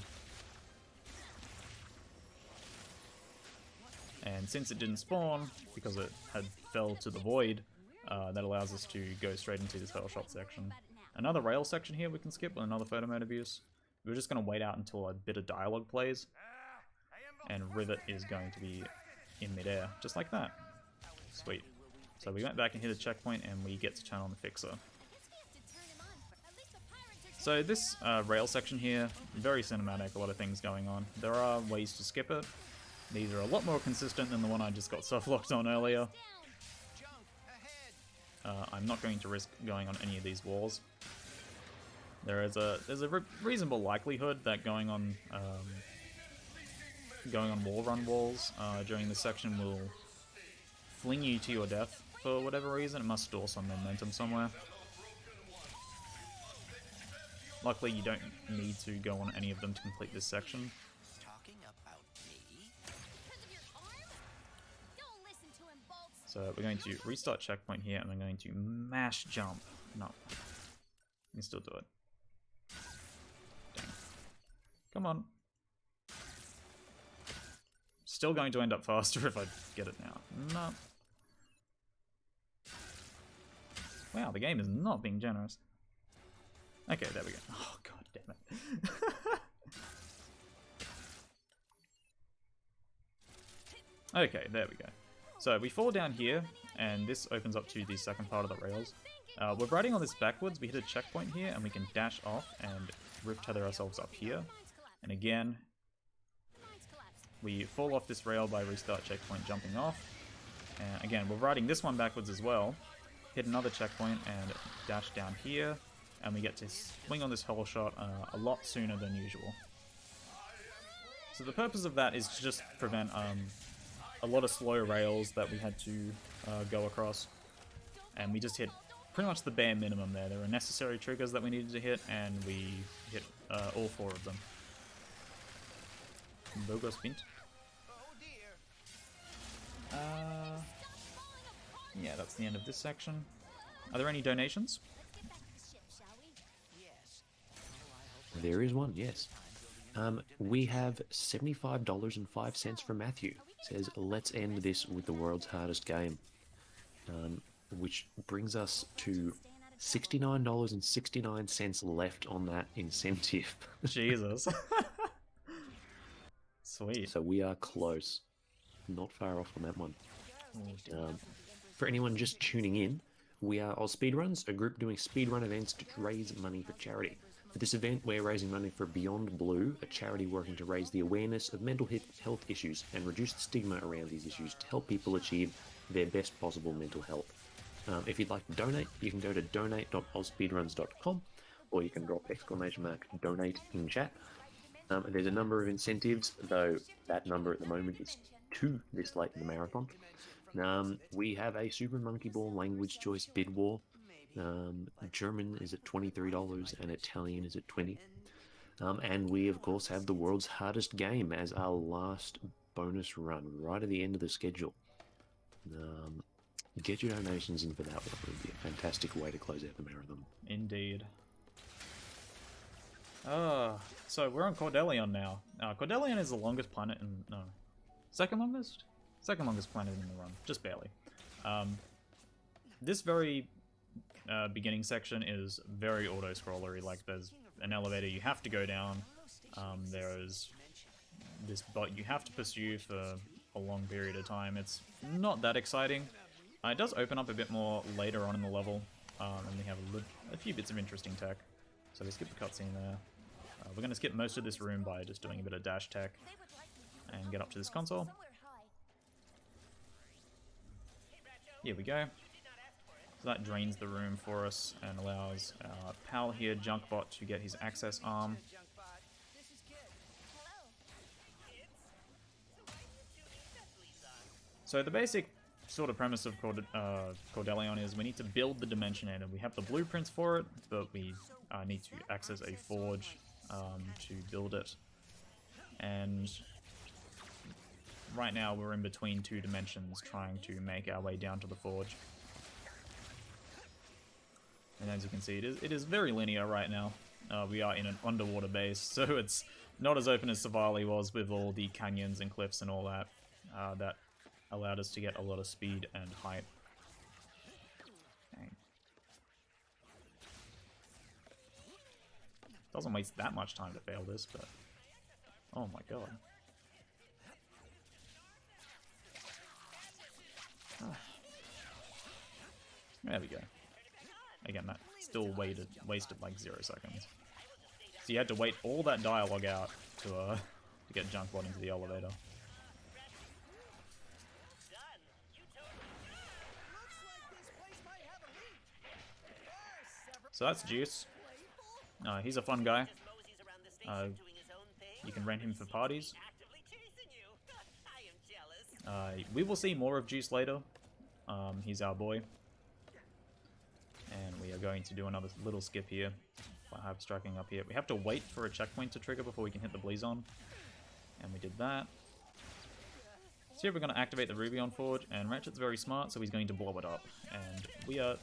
And since it didn't spawn, because it had fell to the void, that allows us to go straight into this hellshot section. Another rail section here we can skip with another photo mode abuse. We're just going to wait out until a bit of dialogue plays, and Rivet is going to be in midair, just like that. Sweet. So we went back and hit a checkpoint, and we get to turn on the fixer. So this rail section here, very cinematic, a lot of things going on. There are ways to skip it. These are a lot more consistent than the one I just got soft-locked on earlier. I'm not going to risk going on any of these walls. There's a reasonable likelihood that going on wall run walls during this section will fling you to your death for whatever reason. It must store some momentum somewhere. Luckily, you don't need to go on any of them to complete this section. Talking about me? So we're going to restart checkpoint here, and we're going to mash jump. No. You can still do it. Dang. Come on. Still going to end up faster if I get it now. No. Wow, the game is not being generous. Okay, there we go. Oh, god damn it. Okay, there we go. So we fall down here, and this opens up to the second part of the rails. We're riding on this backwards. We hit a checkpoint here, and we can dash off and rip tether ourselves up here. And again, We fall off this rail by restart checkpoint jumping off. And again, we're riding this one backwards as well. Hit another checkpoint and dash down here. And we get to swing on this hole shot a lot sooner than usual. So the purpose of that is to just prevent a lot of slow rails that we had to go across. And we just hit pretty much the bare minimum there. There were necessary triggers that we needed to hit, and we hit all 4 of them. Bogo Spint. Yeah, that's the end of this section. Are there any donations? There is one, yes. We have $75.05 from Matthew. It says, let's end this with the world's hardest game. Which brings us to $69.69 left on that incentive. Jesus. Sweet. So we are close. Not far off on that one. Oh, For anyone just tuning in, we are Oz Speedruns, a group doing speedrun events to raise money for charity. For this event, we're raising money for Beyond Blue, a charity working to raise the awareness of mental health issues and reduce the stigma around these issues to help people achieve their best possible mental health. If you'd like to donate, you can go to donate.ozspeedruns.com, or you can drop !donate in chat. There's a number of incentives, though that number at the moment is 2 this late in the marathon. We have a Super Monkey Ball language choice bid war. German is at $23 and Italian is at $20. And we, of course, have the world's hardest game as our last bonus run right at the end of the schedule. Get your donations in for that one. It would be a fantastic way to close out the marathon. Indeed. So we're on Cordelion now. Cordelion is the longest planet in... No. Second longest? Second longest planet in the run. Just barely. This very beginning section is very auto-scrollery. Like, there's an elevator you have to go down. There's this bot you have to pursue for a long period of time. It's not that exciting. It does open up a bit more later on in the level, and we have a few bits of interesting tech. So we skip the cutscene there. We're going to skip most of this room by just doing a bit of dash tech and get up to this console. Here we go. So that drains the room for us and allows our pal here, Junkbot, to get his access arm. So the basic sort of premise of Cordelion is we need to build the Dimensionator. We have the blueprints for it, but we need to access a forge to build it. And right now we're in between 2 dimensions trying to make our way down to the forge. And as you can see, it is very linear right now. We are in an underwater base, so it's not as open as Savali was with all the canyons and cliffs and all that. That allowed us to get a lot of speed and height. Dang. Doesn't waste that much time to fail this, but... Oh my god. There we go. Again, that still wasted like 0 seconds. So you had to wait all that dialogue out to get Junkbot into the elevator. So that's Juice. He's a fun guy. You can rent him for parties. We will see more of Juice later. He's our boy. And we are going to do another little skip here. By hyper striking up here. We have to wait for a checkpoint to trigger before we can hit the Blizon. And we did that. So here we're going to activate the Rubion Forge, and Ratchet's very smart, so he's going to blow it up. And we are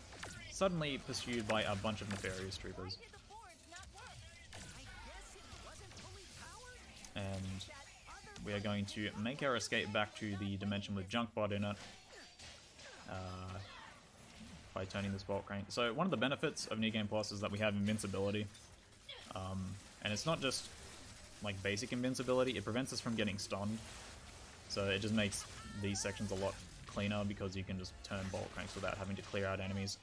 suddenly pursued by a bunch of nefarious troopers. And we are going to make our escape back to the dimension with Junkbot in it. By turning this bolt crank. So one of the benefits of New Game Plus is that we have invincibility. And it's not just like basic invincibility, it prevents us from getting stunned. So it just makes these sections a lot cleaner because you can just turn bolt cranks without having to clear out enemies.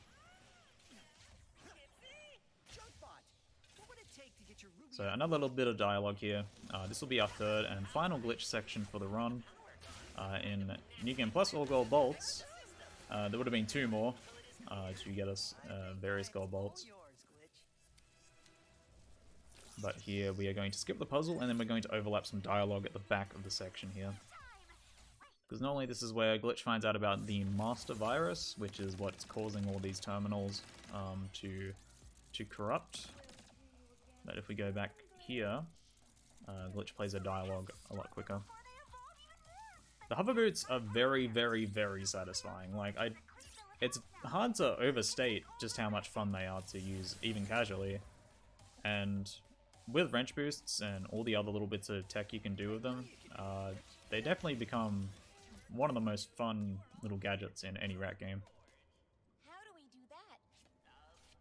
So another little bit of dialogue here. This will be our third and final glitch section for the run. In New Game Plus All Gold Bolts, there would have been 2 more to get us various gold bolts. But here we are going to skip the puzzle and then we're going to overlap some dialogue at the back of the section here. Because normally this is where Glitch finds out about the master virus, which is what's causing all these terminals to corrupt. But if we go back here, Glitch plays a dialogue a lot quicker. The hover boots are very, very, very satisfying. Like, it's hard to overstate just how much fun they are to use, even casually. And with wrench boosts and all the other little bits of tech you can do with them, they definitely become one of the most fun little gadgets in any rat game. How do we do that?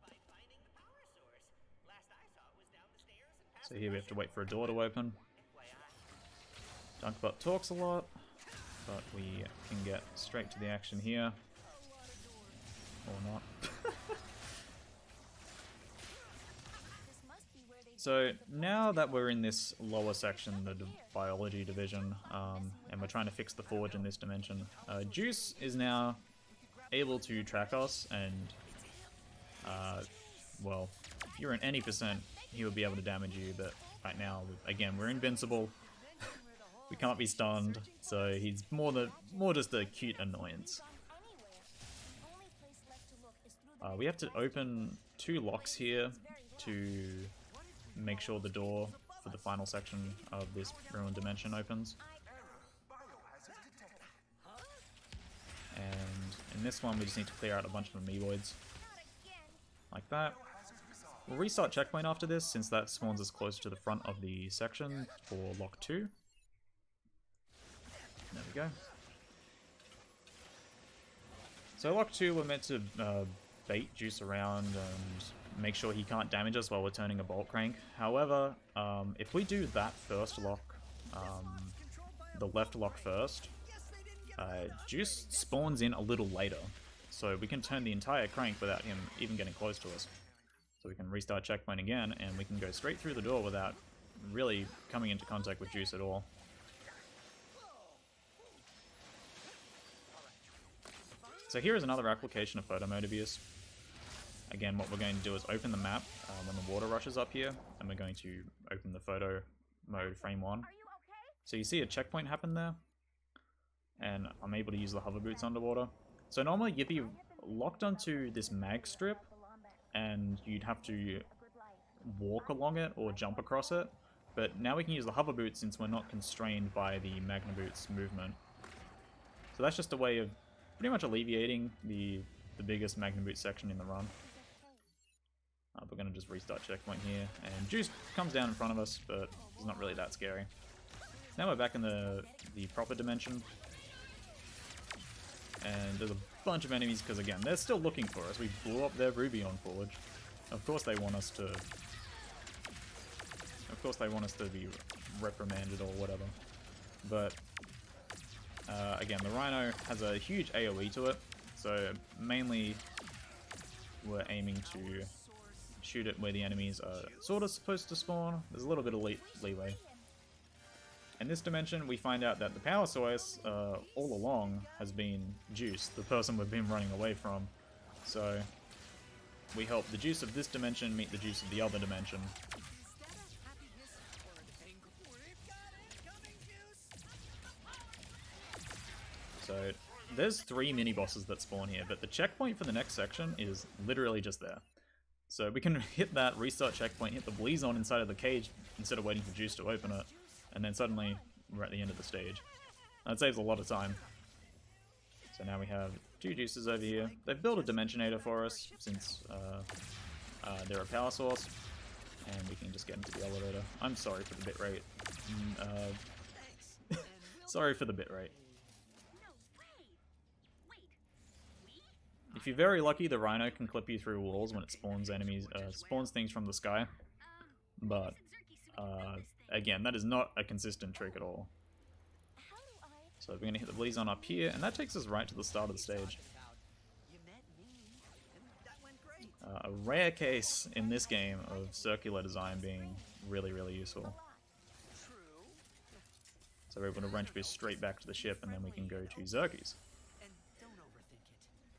By finding the power source. Last I saw it was down the stairs and past So here we have to wait for a door to open. FYI. Dunkbutt talks a lot, but we can get straight to the action here. Or not. This must be where they So now that we're in this lower section, the biology division, and we're trying to fix the forge in this dimension, Juice is now able to track us, and well, if you're in any percent, he would be able to damage you. But right now, again, we're invincible. We can't be stunned, so he's more just a cute annoyance. Only place left to look is through the We have to open 2 locks here to make sure the door for the final section of this ruined dimension opens. And in this one, we just need to clear out a bunch of amoeboids. Like that. We'll restart checkpoint after this, since that spawns us close to the front of the section for lock 2. There we go. So lock 2, we're meant to bait Juice around and make sure he can't damage us while we're turning a bolt crank. However, if we do that first lock, the left lock first, Juice spawns in a little later. So we can turn the entire crank without him even getting close to us. So we can restart checkpoint again, and we can go straight through the door without really coming into contact with Juice at all. So here is another application of photo mode abuse. Again, what we're going to do is open the map when the water rushes up here, and we're going to open the photo mode frame 1. So you see a checkpoint happen there, and I'm able to use the hover boots underwater. So normally you'd be locked onto this mag strip, and you'd have to walk along it or jump across it. But now we can use the hover boots since we're not constrained by the Magna Boots movement. So that's just a way of pretty much alleviating the biggest Magna Boot section in the run. We're going to just restart checkpoint here, and Juice comes down in front of us, but it's not really that scary. Now we're back in the proper dimension, and there's a bunch of enemies because, again, they're still looking for us. We blew up their Rubion Forge. Of course they want us to... Of course they want us to be reprimanded or whatever. But, again, the Rhino has a huge AoE to it, so mainly we're aiming to shoot it where the enemies are sort of supposed to spawn. There's a little bit of leeway. In this dimension, we find out that the power source all along has been Juice, the person we've been running away from. So we help the Juice of this dimension meet the Juice of the other dimension. So there's 3 mini-bosses that spawn here, but the checkpoint for the next section is literally just there. So we can hit that, restart checkpoint, hit the Blizon inside of the cage instead of waiting for Juice to open it, and then suddenly we're at the end of the stage. That saves a lot of time. So now we have 2 Juices over here. They've built a Dimensionator for us since they're a power source, and we can just get into the elevator. I'm sorry for the bitrate. Sorry for the bitrate. If you're very lucky, the Rhino can clip you through walls when it spawns enemies, spawns things from the sky. But again, that is not a consistent trick at all. So we're going to hit the Blizon up here, and that takes us right to the start of the stage. A rare case in this game of circular design being really, really useful. So we're able to wrench boost straight back to the ship, and then we can go to Zergies. And don't overthink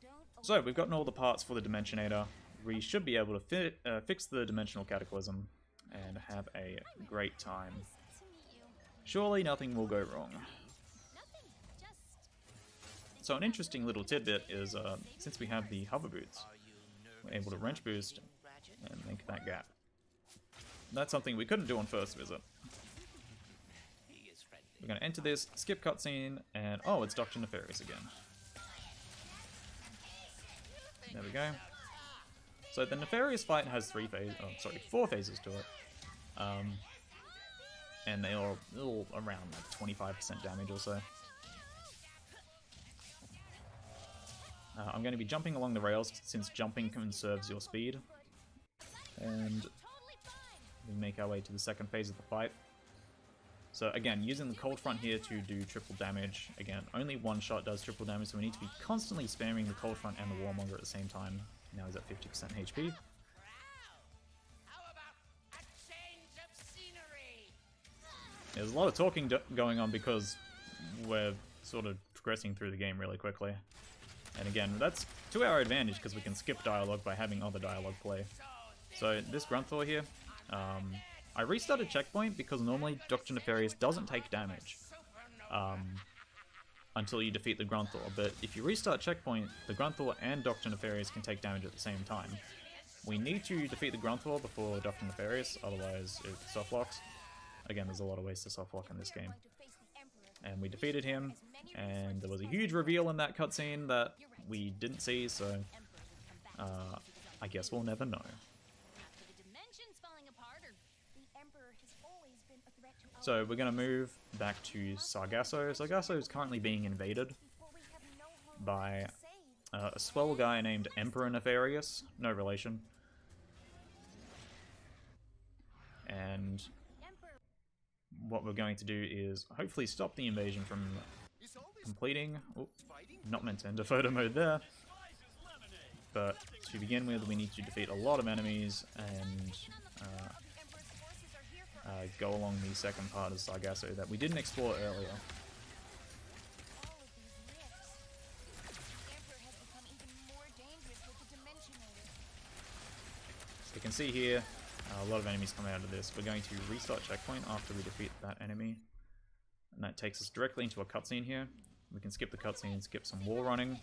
it. So we've gotten all the parts for the Dimensionator. We should be able to fix the Dimensional Cataclysm and have a great time. Surely nothing will go wrong. So an interesting little tidbit is, since we have the hover boots, we're able to wrench boost and make that gap. That's something we couldn't do on first visit. We're going to enter this, skip cutscene, and oh, it's Dr. Nefarious again. There we go. So the Nefarious fight has 4 phases to it. And they are all around like 25% damage or so. I'm going to be jumping along the rails since jumping conserves your speed. And we make our way to the second phase of the fight. So again, using the cold front here to do triple damage. Again, only one shot does triple damage, so we need to be constantly spamming the cold front and the warmonger at the same time. Now he's at 50% HP. There's a lot of talking going on because we're sort of progressing through the game really quickly. And again, that's to our advantage because we can skip dialogue by having other dialogue play. So this Grunthor here, I restarted checkpoint because normally Dr. Nefarious doesn't take damage until you defeat the Grunthor. But if you restart checkpoint, the Grunthor and Dr. Nefarious can take damage at the same time. We need to defeat the Grunthor before Dr. Nefarious, otherwise it softlocks. Again, there's a lot of ways to softlock in this game. And we defeated him, and there was a huge reveal in that cutscene that we didn't see, so I guess we'll never know. So we're going to move back to Sargasso. Sargasso is currently being invaded by a swell guy named Emperor Nefarious, no relation. And what we're going to do is hopefully stop the invasion from completing. Oh, not meant to enter photo mode there. But to begin with, we need to defeat a lot of enemies and go along the second part of Sargasso that we didn't explore earlier. So you can see here, a lot of enemies come out of this. We're going to restart checkpoint after we defeat that enemy. And that takes us directly into a cutscene here. We can skip the cutscene, skip some wall running,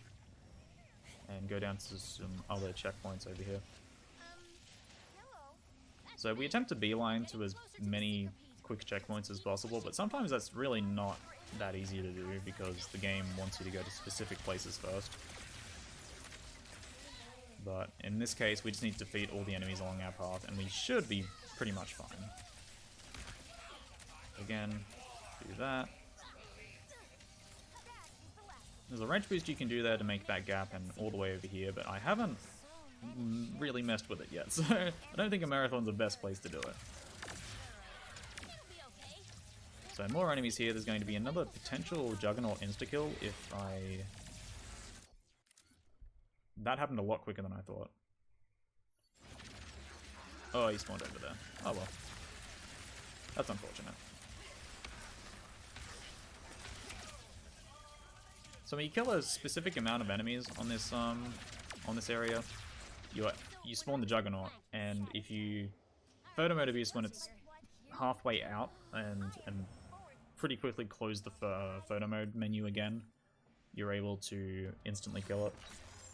and go down to some other checkpoints over here. So we attempt to beeline to as many quick checkpoints as possible, but sometimes that's really not that easy to do because the game wants you to go to specific places first. But in this case, we just need to defeat all the enemies along our path, and we should be pretty much fine. Again, do that. There's a wrench boost you can do there to make that gap and all the way over here, but I haven't really messed with it yet, so I don't think a marathon's the best place to do it. So more enemies here. There's going to be another potential Juggernaut insta-kill if I... That happened a lot quicker than I thought. Oh, he spawned over there. Oh well. That's unfortunate. So when you kill a specific amount of enemies on this area, you spawn the Juggernaut, and if you photo mode abuse when it's halfway out and pretty quickly close the photo mode menu again, you're able to instantly kill it.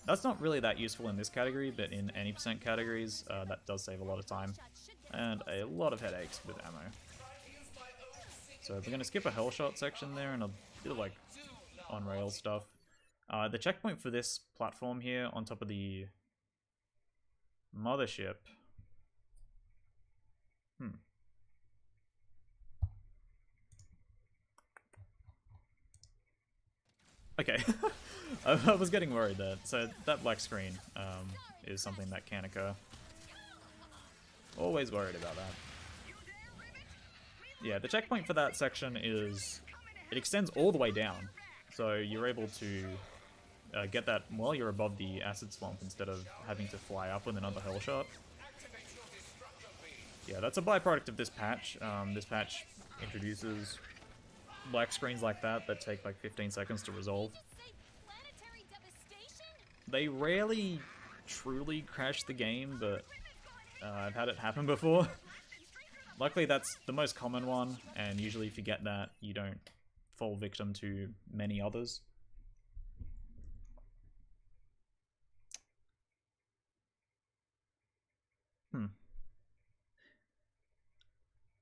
That's not really that useful in this category, but in any % categories, that does save a lot of time and a lot of headaches with ammo. So we're going to skip a Hellshot section there and a bit of like on-rail stuff. The checkpoint for this platform here on top of the mothership. Okay, I was getting worried there. So that black screen is something that can occur. Always worried about that. Yeah, the checkpoint for that section is... It extends all the way down. So you're able to get that while you're above the acid swamp instead of having to fly up with another Hellshot. Yeah, that's a byproduct of this patch. This patch introduces black screens like that take like 15 seconds to resolve. They rarely truly crash the game, but I've had it happen before. Luckily, that's the most common one, and usually if you get that, you don't fall victim to many others.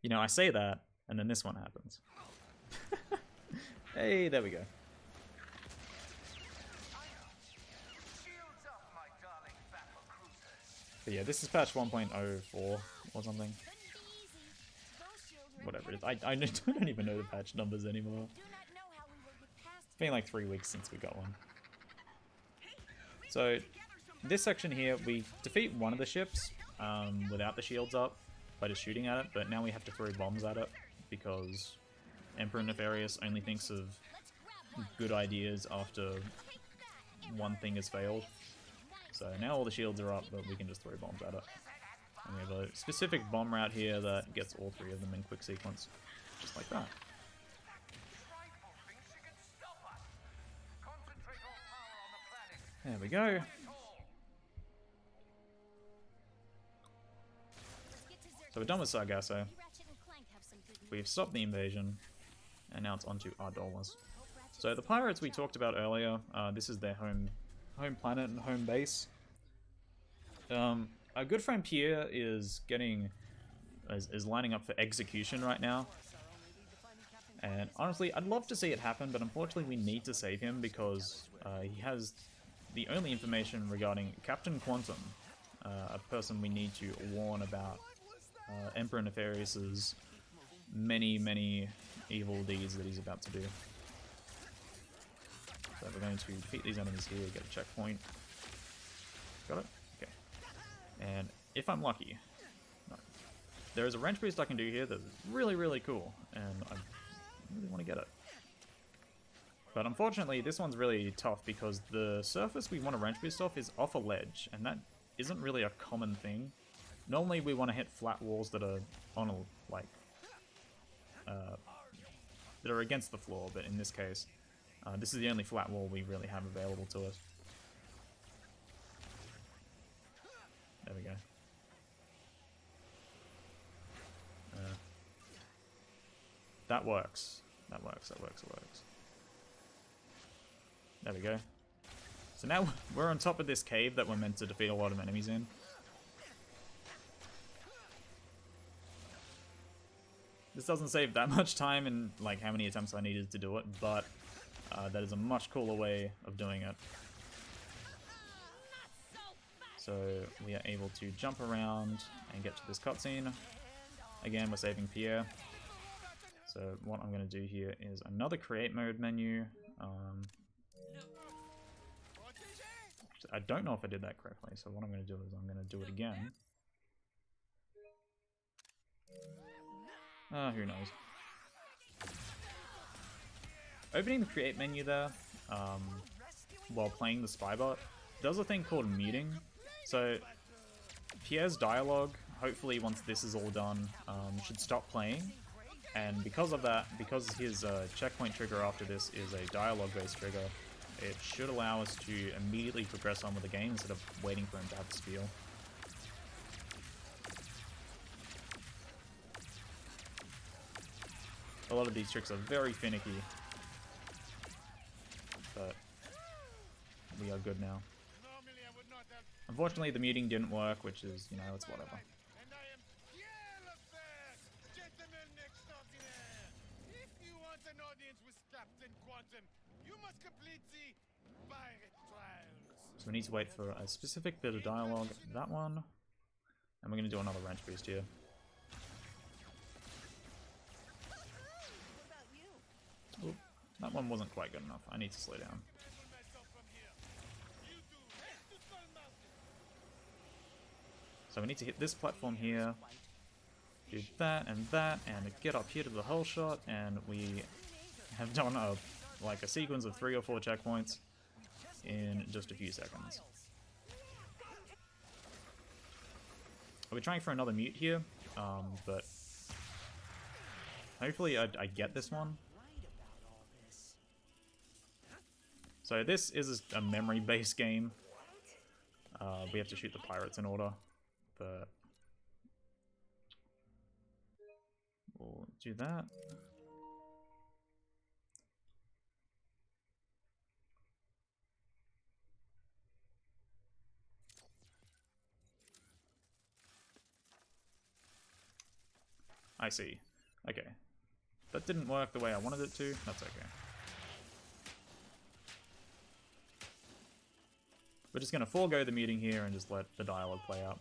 You know, I say that, and then this one happens. Hey, there we go. But yeah, this is patch 1.04 or something. Whatever it is. I don't even know the patch numbers anymore. It's been like 3 weeks since we got one. So, this section here, we defeat one of the ships without the shields up by just shooting at it, but now we have to throw bombs at it because Emperor Nefarious only thinks of good ideas after one thing has failed. So now all the shields are up, but we can just throw bombs at it. And we have a specific bomb route here that gets all 3 of them in quick sequence, just like that. There we go. So we're done with Sargasso. We've stopped the invasion, and now it's onto our dollars. So the pirates we talked about earlier, this is their home planet and home base. Our good friend Pierre is lining up for execution right now. And honestly, I'd love to see it happen, but unfortunately we need to save him because he has the only information regarding Captain Quantum, a person we need to warn about Emperor Nefarious's many evil deeds that he's about to do. So we're going to defeat these enemies here, get a checkpoint. Got it? Okay. And if I'm lucky, no, there is a wrench boost I can do here that's really cool, and I really want to get it. But unfortunately, this one's really tough because the surface we want to wrench boost off is off a ledge, and that isn't really a common thing. Normally we want to hit flat walls that are on a, like, that are against the floor, but in this case, this is the only flat wall we really have available to us. There we go. That works. That works. There we go. So now we're on top of this cave that we're meant to defeat a lot of enemies in. This doesn't save that much time and like how many attempts I needed to do it, but that is a much cooler way of doing it. So we are able to jump around and get to this cutscene. Again, we're saving Pierre. So what I'm going to do here is another create mode menu. I don't know if I did that correctly, so what I'm going to do is I'm going to do it again. Who knows. Opening the create menu there, while playing the Spybot, does a thing called muting. So Pierre's dialogue, hopefully once this is all done, should stop playing. And because of that, because his checkpoint trigger after this is a dialogue-based trigger, it should allow us to immediately progress on with the game instead of waiting for him to have the spiel. A lot of these tricks are very finicky, but we are good now. Unfortunately, the muting didn't work, which is, you know, it's whatever. So we need to wait for a specific bit of dialogue, that one, and we're going to do another wrench boost here. Oop, that one wasn't quite good enough. I need to slow down. So we need to hit this platform here, do that, and get up here to the hull shot, and we have done a sequence of 3 or 4 checkpoints in just a few seconds. Are we trying for another mute here? but hopefully I get this one. So this is a memory-based game. We have to shoot the pirates in order, but we'll do that. I see. Okay. That didn't work the way I wanted it to. That's okay. We're just going to forego the muting here and just let the dialogue play out.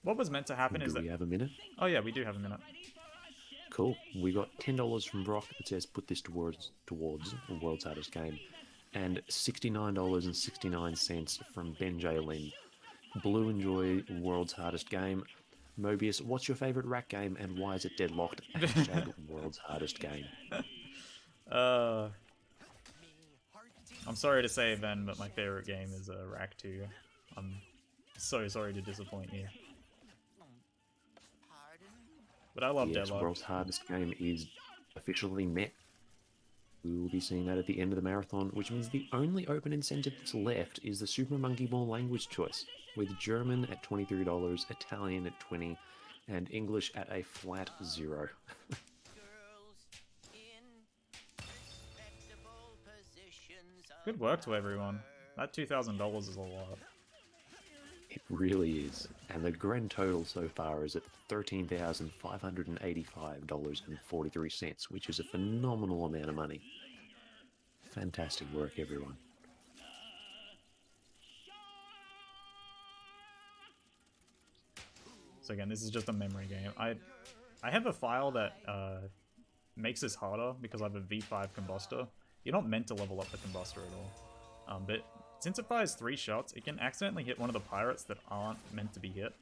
What was meant to happen is that... Do we have a minute? Oh yeah, we do have a minute. Cool. We got $10 from Brock that says put this towards the world's hardest game, and $69.69 from Ben J. Lynn. Blue enjoy world's hardest game. Mobius, what's your favorite rat game and why is it deadlocked? Hashtag world's hardest game. I'm sorry to say, Ben, but my favorite game is Rack 2. I'm so sorry to disappoint you. But I love Yes, Deadlock. world's hardest game is officially met. We will be seeing that at the end of the marathon, which means the only open incentive that's left is the Super Monkey Ball language choice, with German at $23, Italian at $20, and English at a flat $0. Good work to everyone. That $2,000 is a lot. It really is, and the grand total so far is at $13,585.43, which is a phenomenal amount of money. Fantastic work, everyone. So again, this is just a memory game. I have a file that makes this harder because I have a V5 combustor. You're not meant to level up the combustor at all. But since it fires 3 shots, it can accidentally hit one of the pirates that aren't meant to be hit.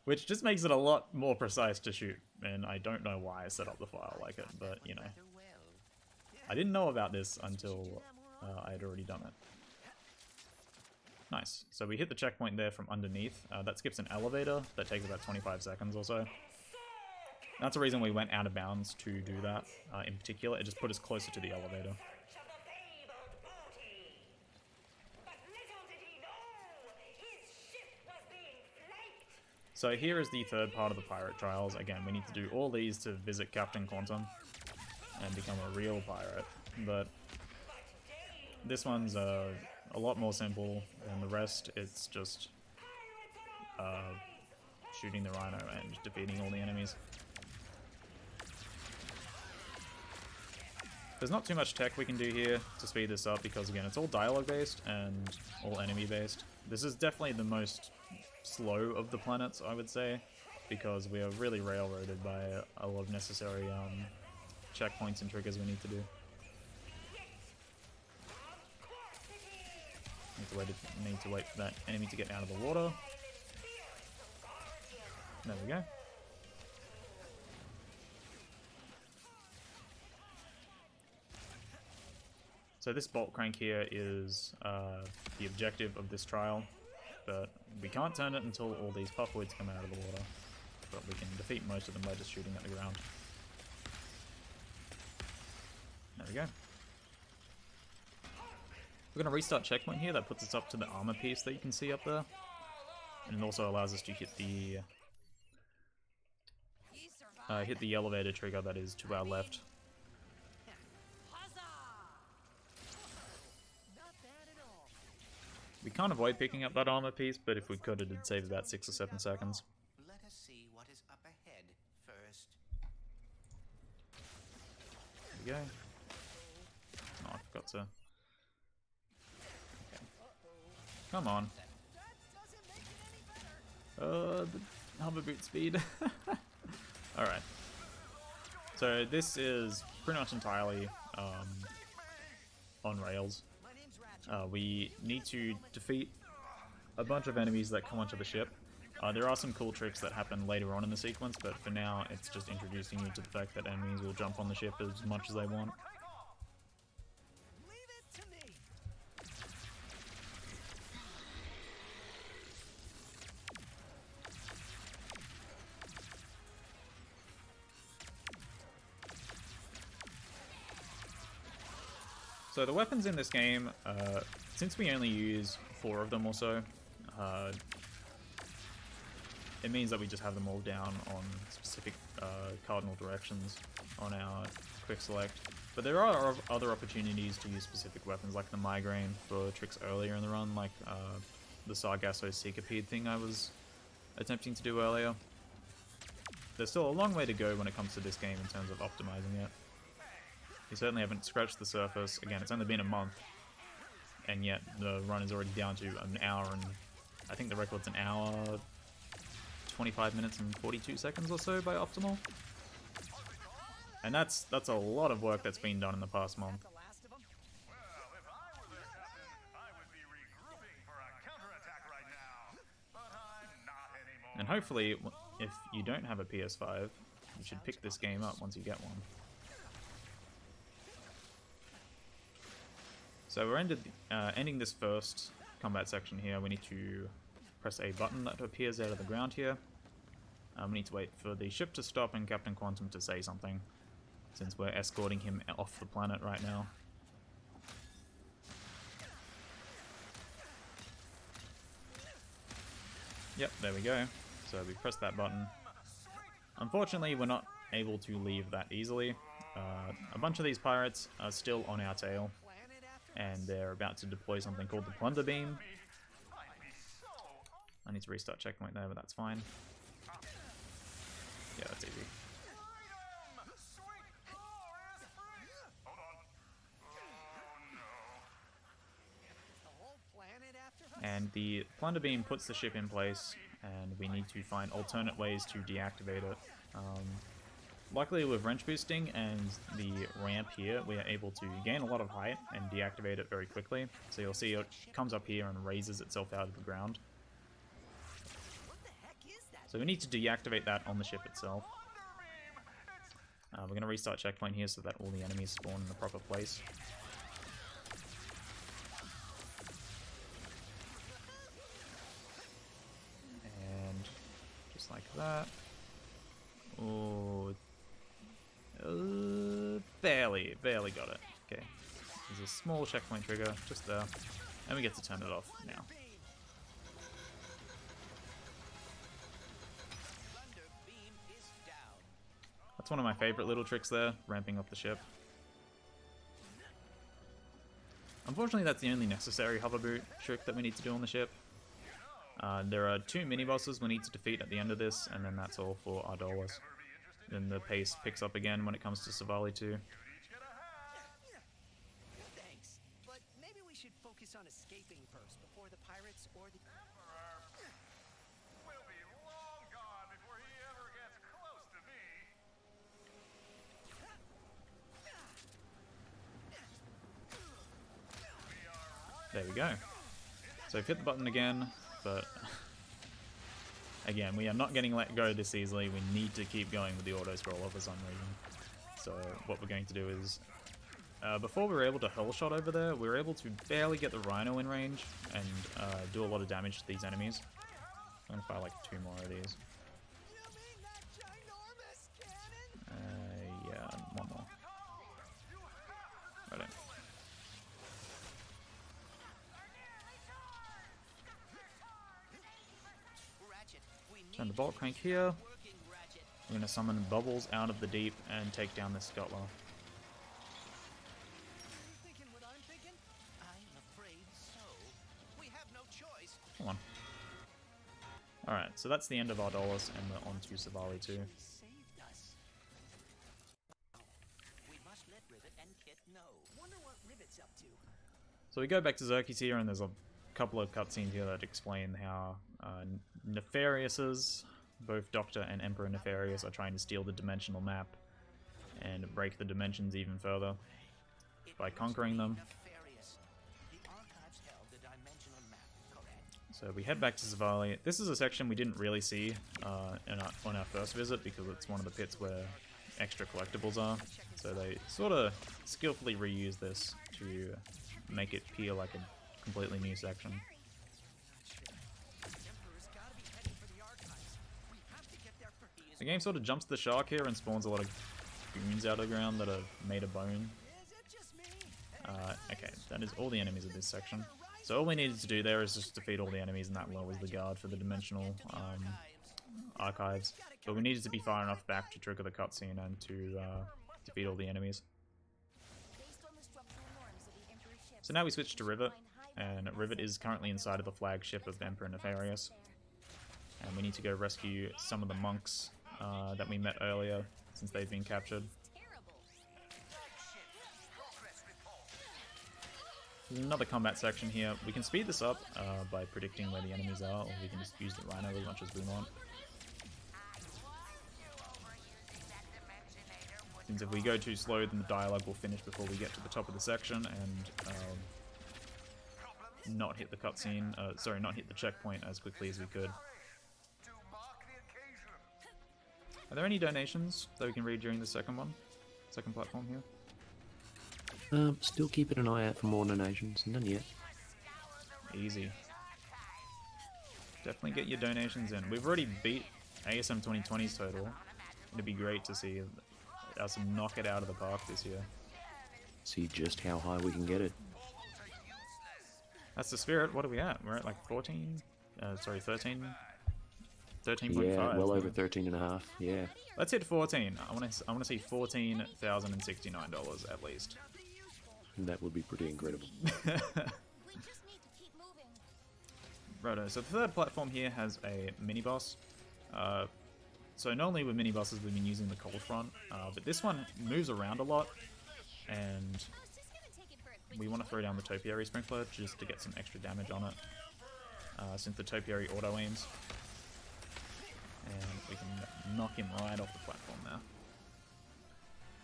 Which just makes it a lot more precise to shoot. And I don't know why I set up the file like it, but you know. I didn't know about this until I had already done it. Nice. So we hit the checkpoint there from underneath. That skips an elevator that takes about 25 seconds or so. That's the reason we went out of bounds to do that. In particular, it just put us closer to the elevator. So here is the third part of the pirate trials. Again, we need to do all these to visit Captain Quantum and become a real pirate. But this one's a lot more simple than the rest. It's just shooting the rhino and defeating all the enemies. There's not too much tech we can do here to speed this up because, again, it's all dialogue based and all enemy based. This is definitely the most slow of the planets, I would say, because we are really railroaded by a lot of necessary checkpoints and triggers we need to do. Need to wait for that enemy to get out of the water. There we go. So this bolt crank here is the objective of this trial, but we can't turn it until all these puffwoods come out of the water. But we can defeat most of them by just shooting at the ground. There we go. We're going to restart checkpoint here. That puts us up to the armor piece that you can see up there. And it also allows us to hit the elevator trigger that is to our left. We can't avoid picking up that armor piece, but if we could, it'd save about 6 or 7 seconds. Let us see what is up ahead first. There we go. Oh, I forgot to... Okay. Come on. The hover boot speed. Alright. So this is pretty much entirely on rails. We need to defeat a bunch of enemies that come onto the ship. There are some cool tricks that happen later on in the sequence, but for now it's just introducing you to the fact that enemies will jump on the ship as much as they want. Leave it to me. So the weapons in this game, since we only use 4 of them or so, it means that we just have them all down on specific cardinal directions on our quick select. But there are other opportunities to use specific weapons, like the migraine for tricks earlier in the run, like the Sargasso Seekapede thing I was attempting to do earlier. There's still a long way to go when it comes to this game in terms of optimizing it. We certainly haven't scratched the surface. Again, it's only been a month, and yet the run is already down to an hour and I think the record's an hour, 25 minutes and 42 seconds or so by optimal. And that's a lot of work that's been done in the past month. The last of them? Well, if I were their captain, I would be regrouping for a counterattack right now. But I'm not anymore. And hopefully, if you don't have a PS5, you should pick this game up once you get one. So we're ending this first combat section here. We need to press a button that appears out of the ground here. We need to wait for the ship to stop and Captain Quantum to say something, since we're escorting him off the planet right now. Yep, there we go. So we press that button. Unfortunately, we're not able to leave that easily. A bunch of these pirates are still on our tail, and they're about to deploy something called the Plunder Beam. I need to restart checkpoint there, but that's fine. Yeah, that's easy. And the Plunder Beam puts the ship in place, and we need to find alternate ways to deactivate it. Luckily with wrench boosting and the ramp here, we are able to gain a lot of height and deactivate it very quickly. So you'll see it comes up here and raises itself out of the ground. So we need to deactivate that on the ship itself. We're going to restart checkpoint here so that all the enemies spawn in the proper place. And just like that. Oh, barely got it. Okay, there's a small checkpoint trigger just there, and we get to turn it off now. That's one of my favorite little tricks there, ramping up the ship. Unfortunately, that's the only necessary hover boot trick that we need to do on the ship. There are 2 mini-bosses we need to defeat at the end of this, and then that's all for Ardolus. Then the pace picks up again when it comes to Savali 2. Thanks, but maybe we should focus on escaping first before the pirates or the... We'll be long gone before he ever gets close to me. There we go. So we've hit the button again, but again, we are not getting let go this easily. We need to keep going with the auto scroller for some reason. So what we're going to do is, before we were able to hurl shot over there, we were able to barely get the Rhino in range and do a lot of damage to these enemies. I'm gonna fire like 2 more of these. Yeah, 1 more. Right in. Turn the bolt crank here. We're going to summon Bubbles out of the deep and take down this Scuttler. Thinking what I'm thinking? I'm afraid so. We have no choice. Come on. Alright, so that's the end of Ardolus, and we're on to Savali 2. Saved us. We must let Rivet and Kit know. Wonder what Rivet's up to. So we go back to Xerxes here, and there's a couple of cutscenes here that explain how Nefariouses, both Doctor and Emperor Nefarious, are trying to steal the dimensional map and break the dimensions even further by conquering them. The archives held the dimensional map, correct? So we head back to Savali. This is a section we didn't really see on our first visit because it's one of the pits where extra collectibles are. So they sort of skillfully reuse this to make it appear like a completely new section. The game sort of jumps the shark here and spawns a lot of goons out of the ground that are made of bone. Okay, that is all the enemies of this section. So all we needed to do there is just defeat all the enemies, and that lowers the guard for the dimensional archives. But we needed to be far enough back to trigger the cutscene and to defeat all the enemies. So now we switch to Rivet, and Rivet is currently inside of the flagship of Emperor Nefarious. And we need to go rescue some of the monks that we met earlier, since they've been captured. There's another combat section here. We can speed this up by predicting where the enemies are, or we can just use the Rhino as much as we want. Since if we go too slow, then the dialogue will finish before we get to the top of the section and not hit the cutscene, sorry, not hit the checkpoint as quickly as we could. Are there any donations that we can read during the second platform here? Still keeping an eye out for more donations. None yet. Easy. Definitely get your donations in. We've already beat ASM 2020's total. It'd be great to see us knock it out of the park this year. See just how high we can get it. That's the spirit. What are we at? We're at like 14? Sorry, 13? 13.5. Yeah, well over 13.5. Yeah. Let's hit 14. I want to see $14,069 at least. That would be pretty incredible. Righto, so the third platform here has a mini-boss. So normally with mini-bosses we've been using the cold front, but this one moves around a lot, and we want to throw down the Topiary Sprinkler just to get some extra damage on it, since the Topiary auto-aims. And we can knock him right off the platform now.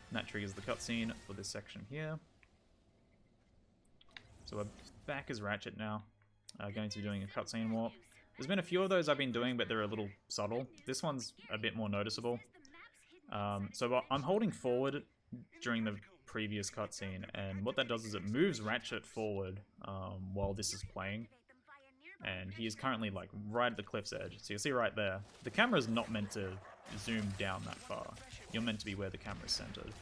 And that triggers the cutscene for this section here. So we're back as Ratchet now, going to be doing a cutscene warp. There's been a few of those I've been doing, but they're a little subtle. This one's a bit more noticeable. So I'm holding forward during the previous cutscene, and what that does is it moves Ratchet forward while this is playing. And he is currently like right at the cliff's edge. So you'll see right there, the camera is not meant to zoom down that far. You're meant to be where the camera is centered.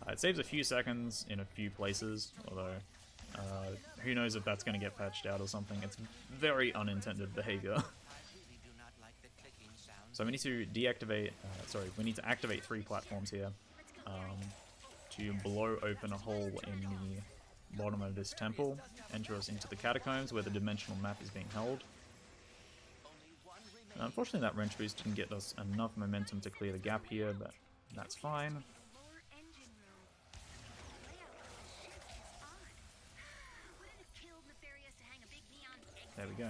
It saves a few seconds in a few places, although who knows if that's going to get patched out or something. It's very unintended behavior. So we need to deactivate, we need to activate 3 platforms here to blow open a hole in the bottom of this temple, enter us into the catacombs where the dimensional map is being held. Unfortunately that wrench boost didn't get us enough momentum to clear the gap here, but that's fine. There we go.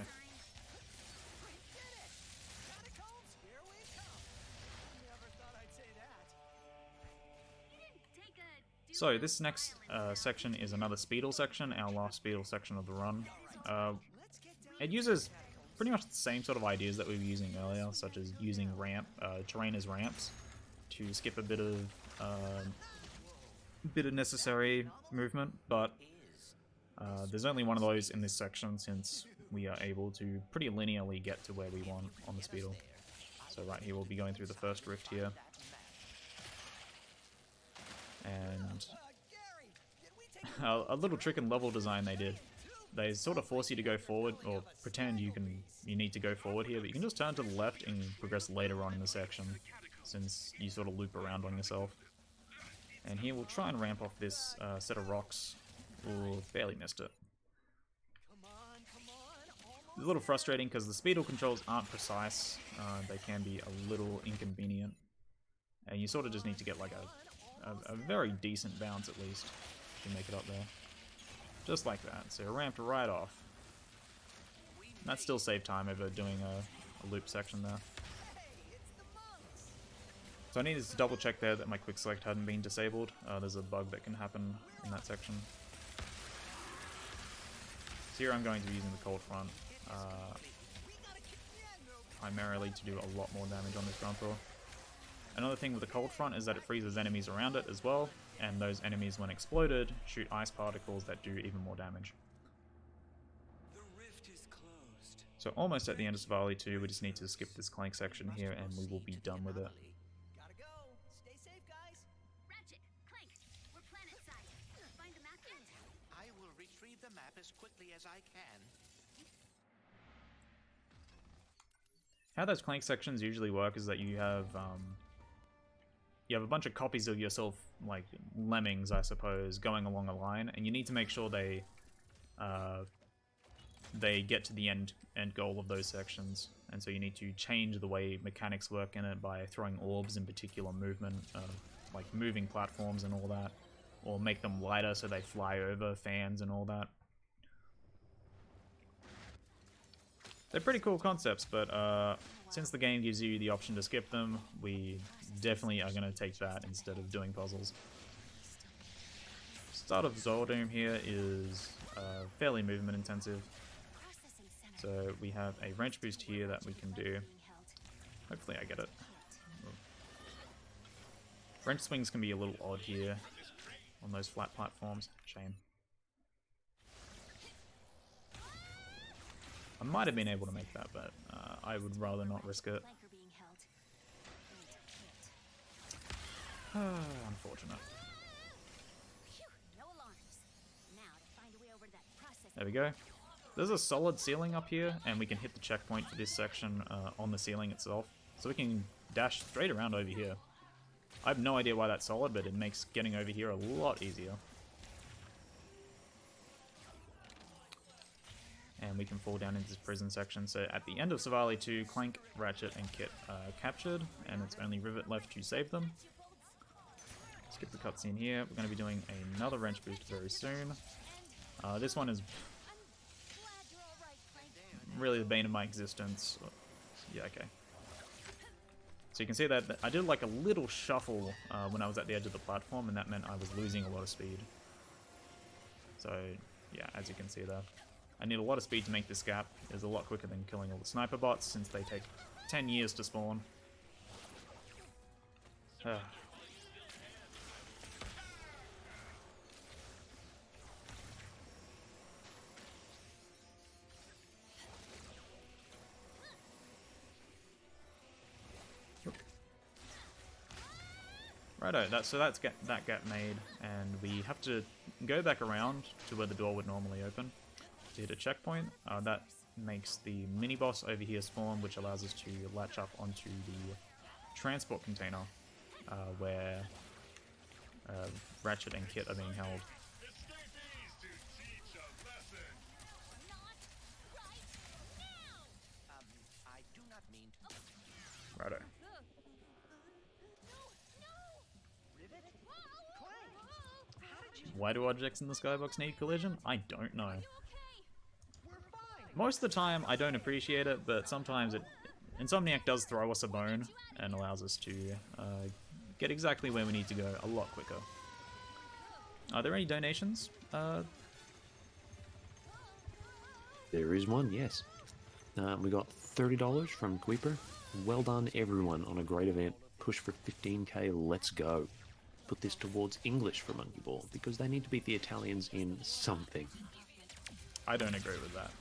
So this next section is another Speedle section, our last Speedle section of the run. It uses pretty much the same sort of ideas that we were using earlier, such as using terrain as ramps to skip a bit of necessary movement, but there's only one of those in this section since we are able to pretty linearly get to where we want on the Speedle. So right here we'll be going through the first rift here. And a little trick in level design they did. They sort of force you to go forward, or pretend you need to go forward here, but you can just turn to the left and progress later on in the section, since you sort of loop around on yourself. And here we'll try and ramp off this set of rocks. Ooh, barely missed it. It's a little frustrating because the Speedle controls aren't precise. They can be a little inconvenient. And you sort of just need to get like a very decent bounce at least to make it up there. Just like that. So it ramped right off. And that still saved time over doing a loop section there. So I needed to double check there that my quick select hadn't been disabled. There's a bug that can happen in that section. So here I'm going to be using the cold front primarily to do a lot more damage on this ground tour. Another thing with the cold front is that it freezes enemies around it as well, and those enemies when exploded shoot ice particles that do even more damage. So almost at the end of Savali 2, we just need to skip this Clank section here and we will be done with it. Ratchet, Clank, we're planet side. Find the map yet? retrieve the map as quickly as I can. How those Clank sections usually work is that you have a bunch of copies of yourself, like lemmings, I suppose, going along a line, and you need to make sure they get to the end goal of those sections. And so you need to change the way mechanics work in it by throwing orbs in particular movement, like moving platforms and all that, or make them lighter so they fly over fans and all that. They're pretty cool concepts, but since the game gives you the option to skip them, we definitely are going to take that instead of doing puzzles. Start of Zoldoom here is fairly movement intensive. So we have a wrench boost here that we can do. Hopefully I get it. Wrench swings can be a little odd here on those flat platforms. Shame. I might have been able to make that, but I would rather not risk it. Unfortunate. There we go. There's a solid ceiling up here, and we can hit the checkpoint for this section on the ceiling itself. So we can dash straight around over here. I have no idea why that's solid, but it makes getting over here a lot easier. And we can fall down into this prison section. So at the end of Savali 2, Clank, Ratchet, and Kit are captured, and it's only Rivet left to save them. Skip the cutscene here. We're going to be doing another wrench boost very soon. This one is really the bane of my existence. Yeah, okay. So you can see that I did like a little shuffle when I was at the edge of the platform, and that meant I was losing a lot of speed. So yeah, as you can see there. I need a lot of speed to make this gap. It's a lot quicker than killing all the sniper bots, since they take 10 years to spawn. Righto, that's that gap made, and we have to go back around to where the door would normally open to hit a checkpoint. That makes the mini-boss over here spawn, which allows us to latch up onto the transport container where Ratchet and Kit are being held. I do not mean to. Righto. Why do objects in the skybox need collision? I don't know. Most of the time, I don't appreciate it, but sometimes Insomniac does throw us a bone and allows us to get exactly where we need to go a lot quicker. Are there any donations? There is one, yes. We got $30 from Queeper. Well done, everyone, on a great event. Push for 15k, let's go. Put this towards English for Monkey Ball, because they need to beat the Italians in something. I don't agree with that.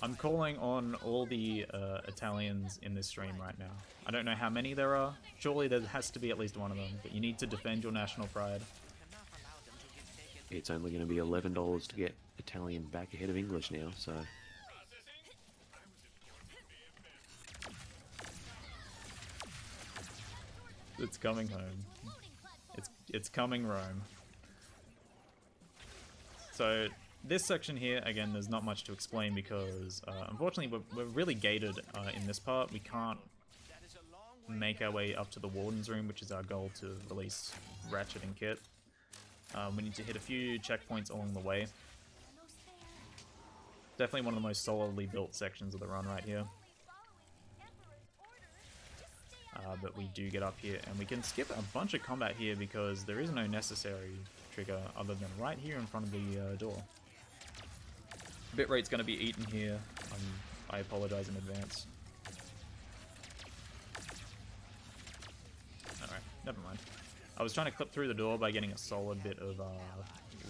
I'm calling on all the Italians in this stream right now. I don't know how many there are. Surely there has to be at least one of them, but you need to defend your national pride. It's only going to be $11 to get Italian back ahead of English now, so... It's coming home. It's coming Rome. So this section here, again, there's not much to explain because unfortunately we're really gated in this part. We can't make our way up to the Warden's room, which is our goal to release Ratchet and Kit. We need to hit a few checkpoints along the way. Definitely one of the most solidly built sections of the run right here. But we do get up here, and we can skip a bunch of combat here because there is no necessary trigger other than right here in front of the door. Bitrate's going to be eaten here. I apologize in advance. Alright, never mind. I was trying to clip through the door by getting a solid bit of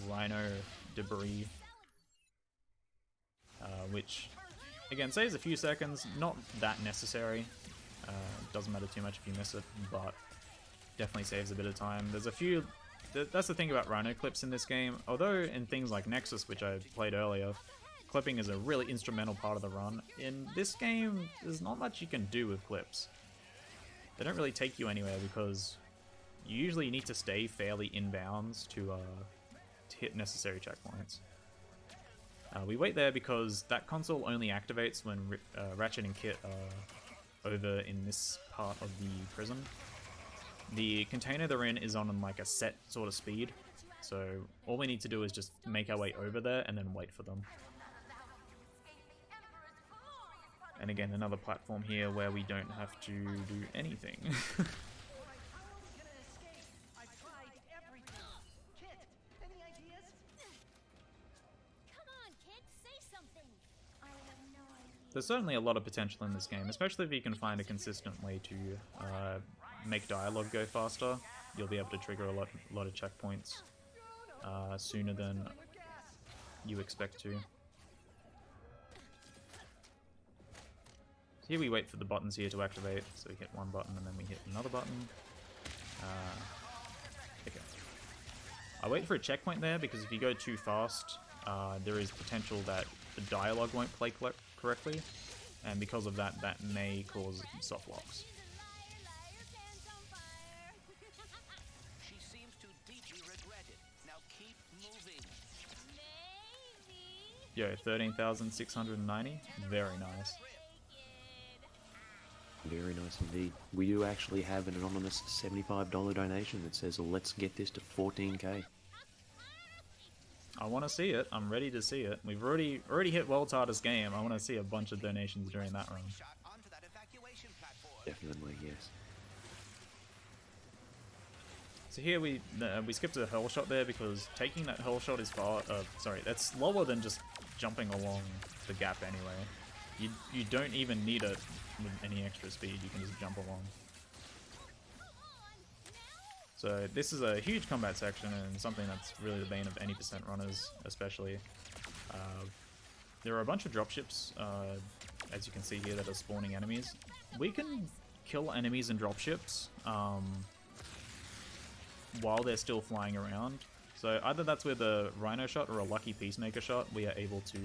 rhino debris, which, again, saves a few seconds. Not that necessary. Doesn't matter too much if you miss it, but definitely saves a bit of time. There's a few that's the thing about Rhino clips in this game. Although in things like Nexus, which I played earlier, clipping is a really instrumental part of the run. In this game, there's not much you can do with clips. They don't really take you anywhere because you usually need to stay fairly in bounds to hit necessary checkpoints. We wait there because that console only activates when Ratchet and Kit are over in this part of the prison. The container they're in is on like a set sort of speed, so all we need to do is just make our way over there and then wait for them. And again, another platform here where we don't have to do anything. There's certainly a lot of potential in this game, especially if you can find a consistent way to make dialogue go faster. You'll be able to trigger a lot of checkpoints sooner than you expect to. So here we wait for the buttons here to activate, so we hit one button and then we hit another button. Okay. I wait for a checkpoint there because if you go too fast, there is potential that the dialogue won't play correctly, and because of that, that may cause soft locks. She seems to deeply regret it. Now keep moving. Yo, 13,690. Very nice. Very nice indeed. We do actually have an anonymous $75 donation that says, let's get this to 14k. I want to see it. I'm ready to see it. We've already hit world's hardest game. I want to see a bunch of donations during that run. Shot onto that evacuation platform. Definitely, yes. So here we skipped a hurl shot there because taking that hurl shot is that's slower than just jumping along the gap anyway. You don't even need it with any extra speed. You can just jump along. So this is a huge combat section and something that's really the bane of any percent runners, especially. There are a bunch of dropships, as you can see here, that are spawning enemies. We can kill enemies in dropships while they're still flying around. So either that's with a Rhino shot or a lucky Peacemaker shot, we are able to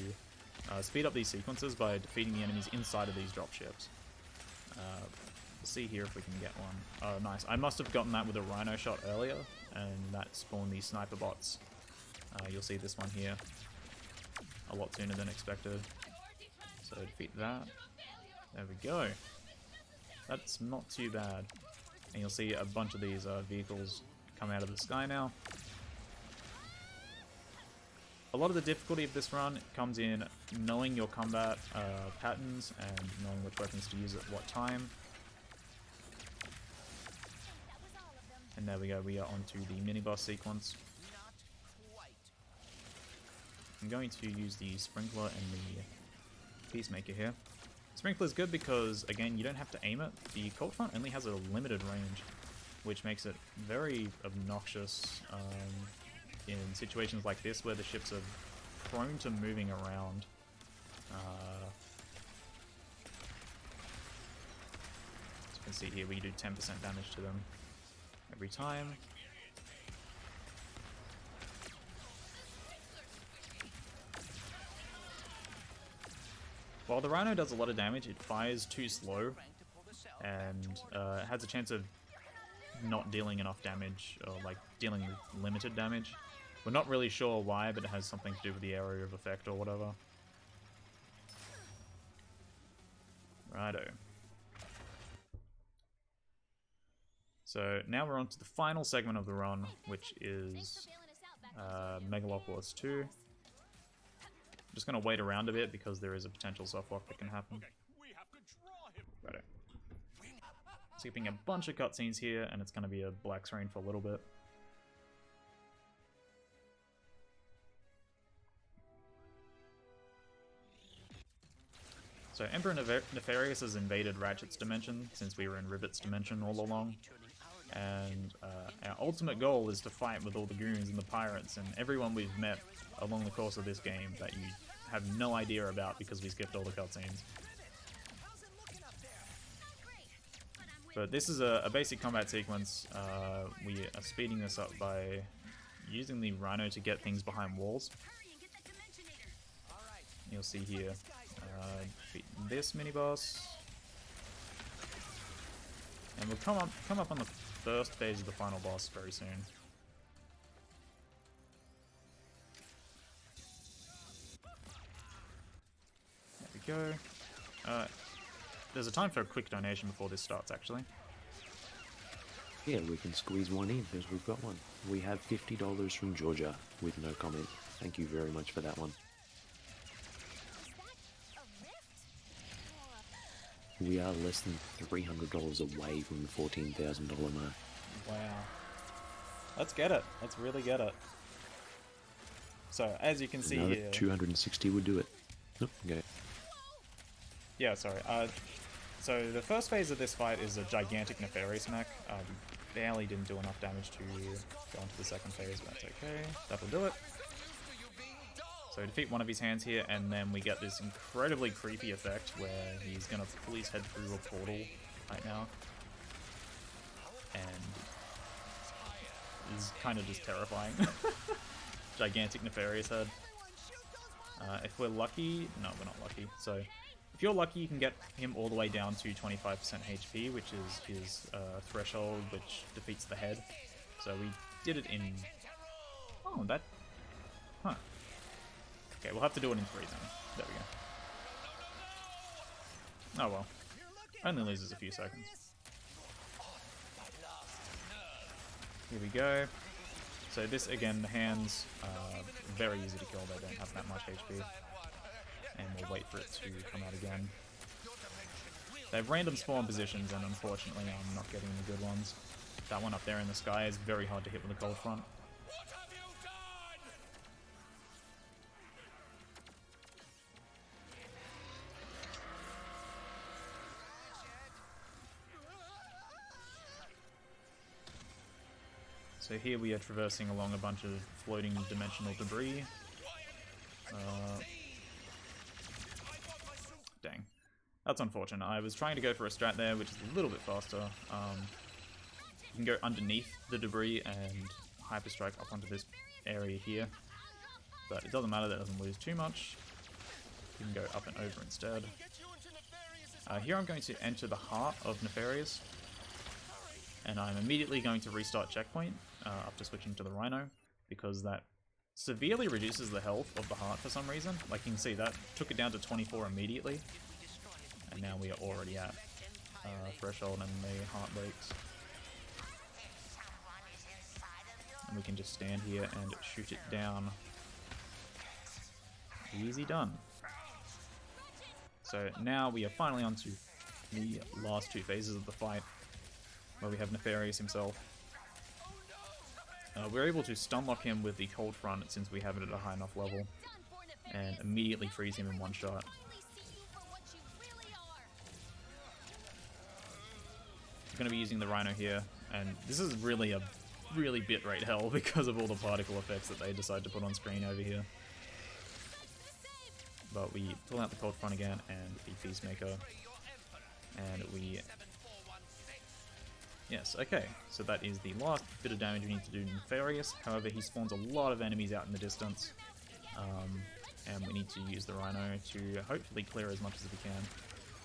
speed up these sequences by defeating the enemies inside of these dropships. See here if we can get one. Oh, nice. I must have gotten that with a Rhino shot earlier, and that spawned these sniper bots. You'll see this one here a lot sooner than expected. So defeat that. There we go. That's not too bad. And you'll see a bunch of these vehicles come out of the sky now. A lot of the difficulty of this run comes in knowing your combat patterns and knowing which weapons to use at what time. And there we go, we are onto the mini-boss sequence. Not quite. I'm going to use the Sprinkler and the Peacemaker here. Sprinkler is good because, again, you don't have to aim it. The Cold Front only has a limited range, which makes it very obnoxious in situations like this where the ships are prone to moving around. As you can see here, we do 10% damage to them every time. While the Rhino does a lot of damage, it fires too slow and has a chance of not dealing enough damage, or like dealing with limited damage. We're not really sure why, but it has something to do with the area of effect or whatever. Righto. So now we're on to the final segment of the run, which is Megalopolis 2. I'm just going to wait around a bit because there is a potential soft lock that can happen. Righto. Skipping a bunch of cutscenes here, and it's going to be a black screen for a little bit. So Emperor Nefarious has invaded Ratchet's dimension since we were in Rivet's dimension all along. And our ultimate goal is to fight with all the goons and the pirates and everyone we've met along the course of this game that you have no idea about because we skipped all the cutscenes. But this is a basic combat sequence. We are speeding this up by using the Rhino to get things behind walls. Hurry and get that dimensionator. All right. You'll see here, defeat this mini-boss. And we'll come up on the first phase of the final boss very soon. There we go. There's a time for a quick donation before this starts, actually. Yeah, we can squeeze one in because we've got one. We have $50 from Georgia with no comment. Thank you very much for that one. We are less than $300 away from the $14,000 mark. Wow. Let's get it. Let's really get it. So, as you can see Another here... 260 would do it. Nope, okay. Yeah, sorry. So the first phase of this fight is a gigantic Nefarious mech. We barely didn't do enough damage to go into the second phase, but that's okay. That'll do it. So we defeat one of his hands here, and then we get this incredibly creepy effect where he's going to pull his head through a portal right now. And it's kind of just terrifying. Gigantic Nefarious head. If we're lucky... No, we're not lucky. So if you're lucky, you can get him all the way down to 25% HP, which is his threshold, which defeats the head. So we did it in... Oh, that... Huh. Okay, we'll have to do it in 3 then. There we go. Oh well. Only loses a few seconds. Here we go. So this, again, the hands are very easy to kill. They don't have that much HP. And we'll wait for it to come out again. They have random spawn positions, and unfortunately I'm not getting the good ones. That one up there in the sky is very hard to hit with a cold front. So here we are traversing along a bunch of floating dimensional debris. Dang. That's unfortunate. I was trying to go for a strat there, which is a little bit faster. You can go underneath the debris and hyperstrike up onto this area here. But it doesn't matter, that doesn't lose too much. You can go up and over instead. Here I'm going to enter the heart of Nefarious. And I'm immediately going to restart checkpoint after switching to the Rhino, because that severely reduces the health of the heart for some reason. Like you can see, that took it down to 24 immediately. And now we are already at threshold and the heart breaks. And we can just stand here and shoot it down. Easy done. So now we are finally on to the last 2 phases of the fight, where we have Nefarious himself. We're able to stun lock him with the cold front since we have it at a high enough level, and immediately freeze him in one shot. I'm going to be using the Rhino here, and this is really a bitrate hell because of all the particle effects that they decide to put on screen over here. But we pull out the cold front again and the Peacemaker, and we... Yes, okay, so that is the last bit of damage we need to do to Nefarious. However, he spawns a lot of enemies out in the distance, and we need to use the Rhino to hopefully clear as much as we can.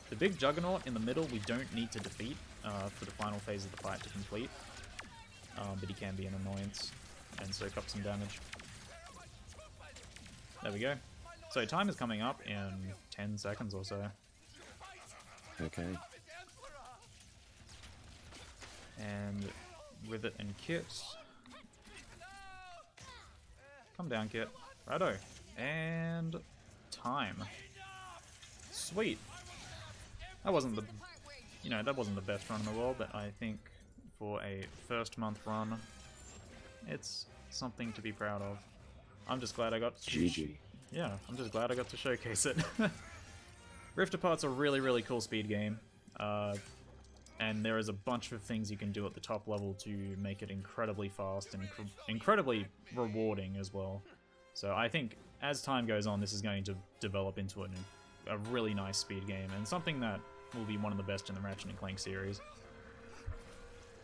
The big Juggernaut in the middle we don't need to defeat for the final phase of the fight to complete, but he can be an annoyance and soak up some damage. There we go. So time is coming up in 10 seconds or so. Okay. And Rivet and Kit. Come down, Kit. Righto. And time. Sweet. That wasn't the, that wasn't the best run in the world, but I think for a first month run, it's something to be proud of. I'm just glad I got to... GG. Yeah, I'm just glad I got to showcase it. Rift Apart's a really cool speed game. And there is a bunch of things you can do at the top level to make it incredibly fast and incredibly rewarding as well. So I think as time goes on, this is going to develop into a really nice speed game, and something that will be one of the best in the Ratchet and Clank series.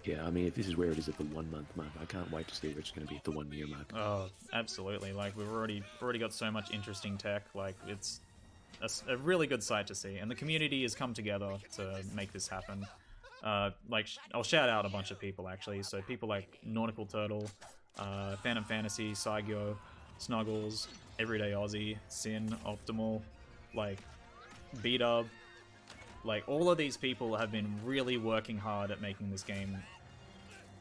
Yeah, I mean, if this is where it is at the 1 month mark, I can't wait to see where it's going to be at the 1 year mark. Oh, absolutely. Like, we've already got so much interesting tech. Like, it's a really good sight to see. And the community has come together to make this happen. Like, I'll shout out a bunch of people, actually. So people like Nautical Turtle, Phantom Fantasy, Saigyo, Snuggles, Everyday Aussie, Sin, Optimal, like, B-Dub. Like, all of these people have been really working hard at making this game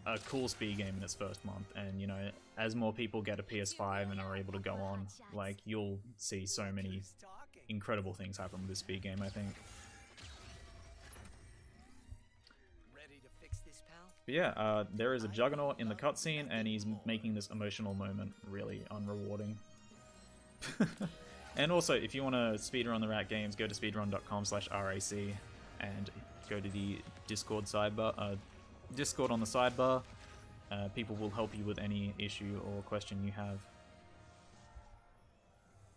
a cool speed game in its first month. And, you know, as more people get a PS5 and are able to go on, like, you'll see so many incredible things happen with this speed game, I think. Ready to fix this, pal? But yeah, there is a Juggernaut in the cutscene, and he's making this emotional moment really unrewarding. And also, if you want to speedrun the Rat games, go to speedrun.com/RAC and go to the Discord sidebar. Discord on the sidebar. People will help you with any issue or question you have.